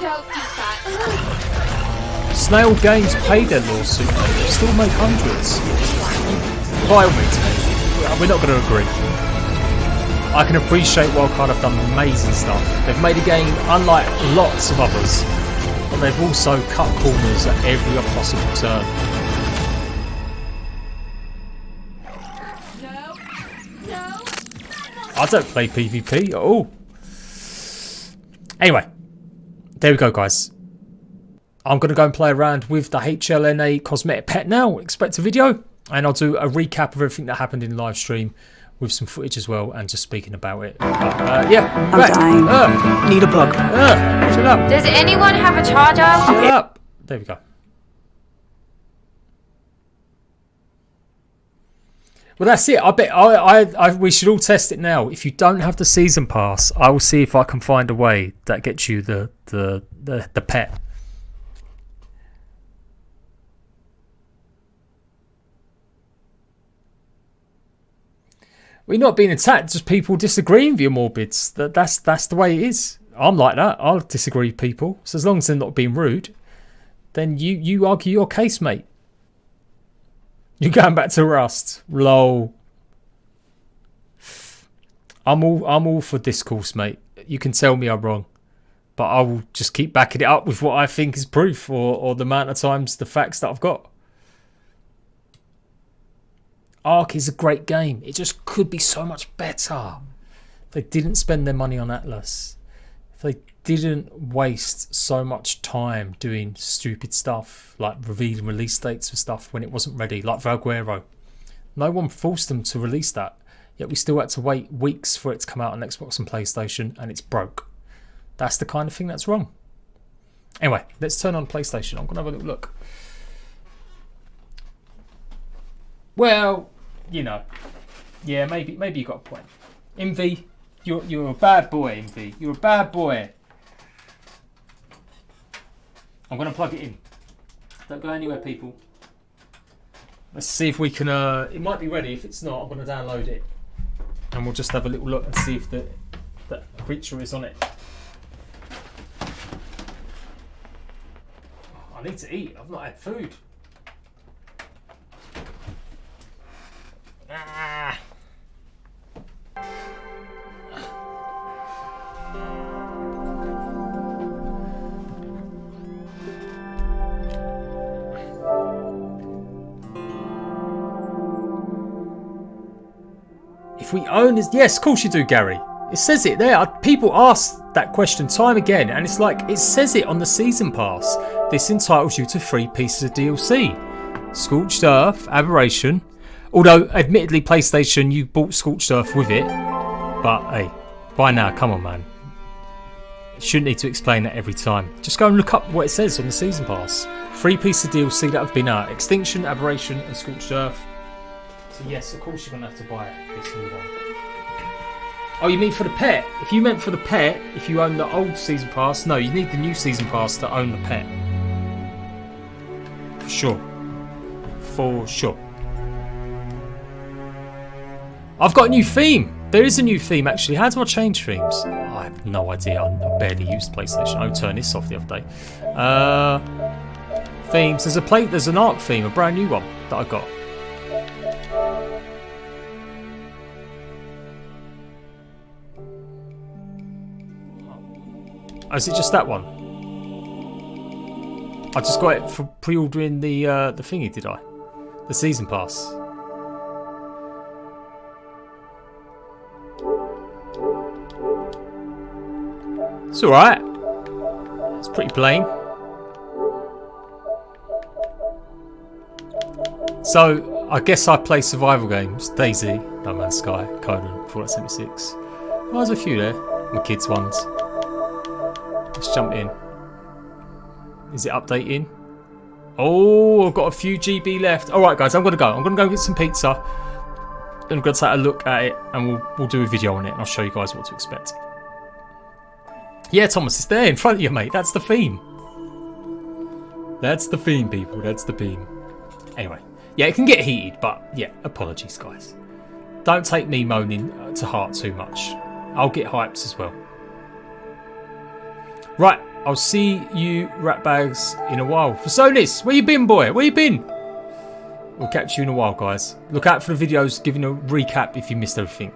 Don't do that. Snail Games paid their lawsuit. They still make hundreds. By all means, we're not going to agree. I can appreciate Wildcard have done amazing stuff. They've made a game unlike lots of others, but they've also cut corners at every possible turn. No. No. I don't play PvP at all. Anyway, there we go, guys. I'm going to go and play around with the HLN-A cosmetic pet now. Expect a video, and I'll do a recap of everything that happened in the live stream with some footage as well, and just speaking about it. Yeah, I'm dying. Need a plug. Shut up. Does anyone have a charger? Shut up. There we go. Well, that's it. I bet we should all test it now. If you don't have the season pass, I will see if I can find a way that gets you the pet. We're not being attacked, just people disagreeing with your morbids. That's the way it is. I'm like that. I'll disagree with people. So as long as they're not being rude, then you argue your case, mate. You're going back to Rust. Lol. I'm all for discourse, mate. You can tell me I'm wrong, but I will just keep backing it up with what I think is proof, or the amount of times the facts that I've got. Ark is a great game. It just could be so much better. If they didn't spend their money on Atlas, if they didn't waste so much time doing stupid stuff like revealing release dates for stuff when it wasn't ready, like Valguero. No one forced them to release that, yet we still had to wait weeks for it to come out on Xbox and PlayStation, and it's broke. That's the kind of thing that's wrong. Anyway, let's turn on PlayStation. I'm gonna have a little look. Well, you know, yeah, maybe you got a point. Envy, you're a bad boy, Envy. You're a bad boy. I'm gonna plug it in. Don't go anywhere, people. Let's see if we can. It might be ready. If it's not, I'm gonna download it, and we'll just have a little look and see if the creature is on it. I need to eat. I've not had food. Ah. If we own this, yes, of course you do, Gary. It says it there. People ask that question time again, and it's like it says it on the season pass. This entitles you to 3 pieces of DLC: Scorched Earth, Aberration. Although, admittedly, PlayStation, you bought Scorched Earth with it. But, hey, by now, come on, man. You shouldn't need to explain that every time. Just go and look up what it says on the Season Pass. 3 pieces of DLC that have been out. Extinction, Aberration, and Scorched Earth. So, yes, of course you're going to have to buy this new one. Oh, you mean for the pet? If you meant for the pet, if you own the old Season Pass, no, you need the new Season Pass to own the pet. For sure. For sure. I've got a new theme. There is a new theme, actually. How do I change themes? I have no idea. I barely used PlayStation. I turned this off the other day. Themes. There's an Arc theme, a brand new one that I got. Oh, is it just that one? I just got it for pre-ordering the thingy, did I? The season pass. It's alright. It's pretty plain. So I guess I play survival games. Daisy, No Man's Sky, Conan, Fallout 76. Oh, there's a few there. My kids' ones. Let's jump in. Is it updating? Oh, I've got a few GB left. Alright guys, I'm going to go. I'm going to go get some pizza. Then I'm going to take a look at it and we'll do a video on it and I'll show you guys what to expect. Yeah, Thomas, it's there in front of you, mate. That's the theme. That's the theme, people. That's the theme. Anyway, yeah, it can get heated, but yeah, apologies, guys. Don't take me moaning to heart too much. I'll get hyped as well. Right, I'll see you ratbags in a while. Versonis, where you been, boy? Where you been? We'll catch you in a while, guys. Look out for the videos giving a recap if you missed everything.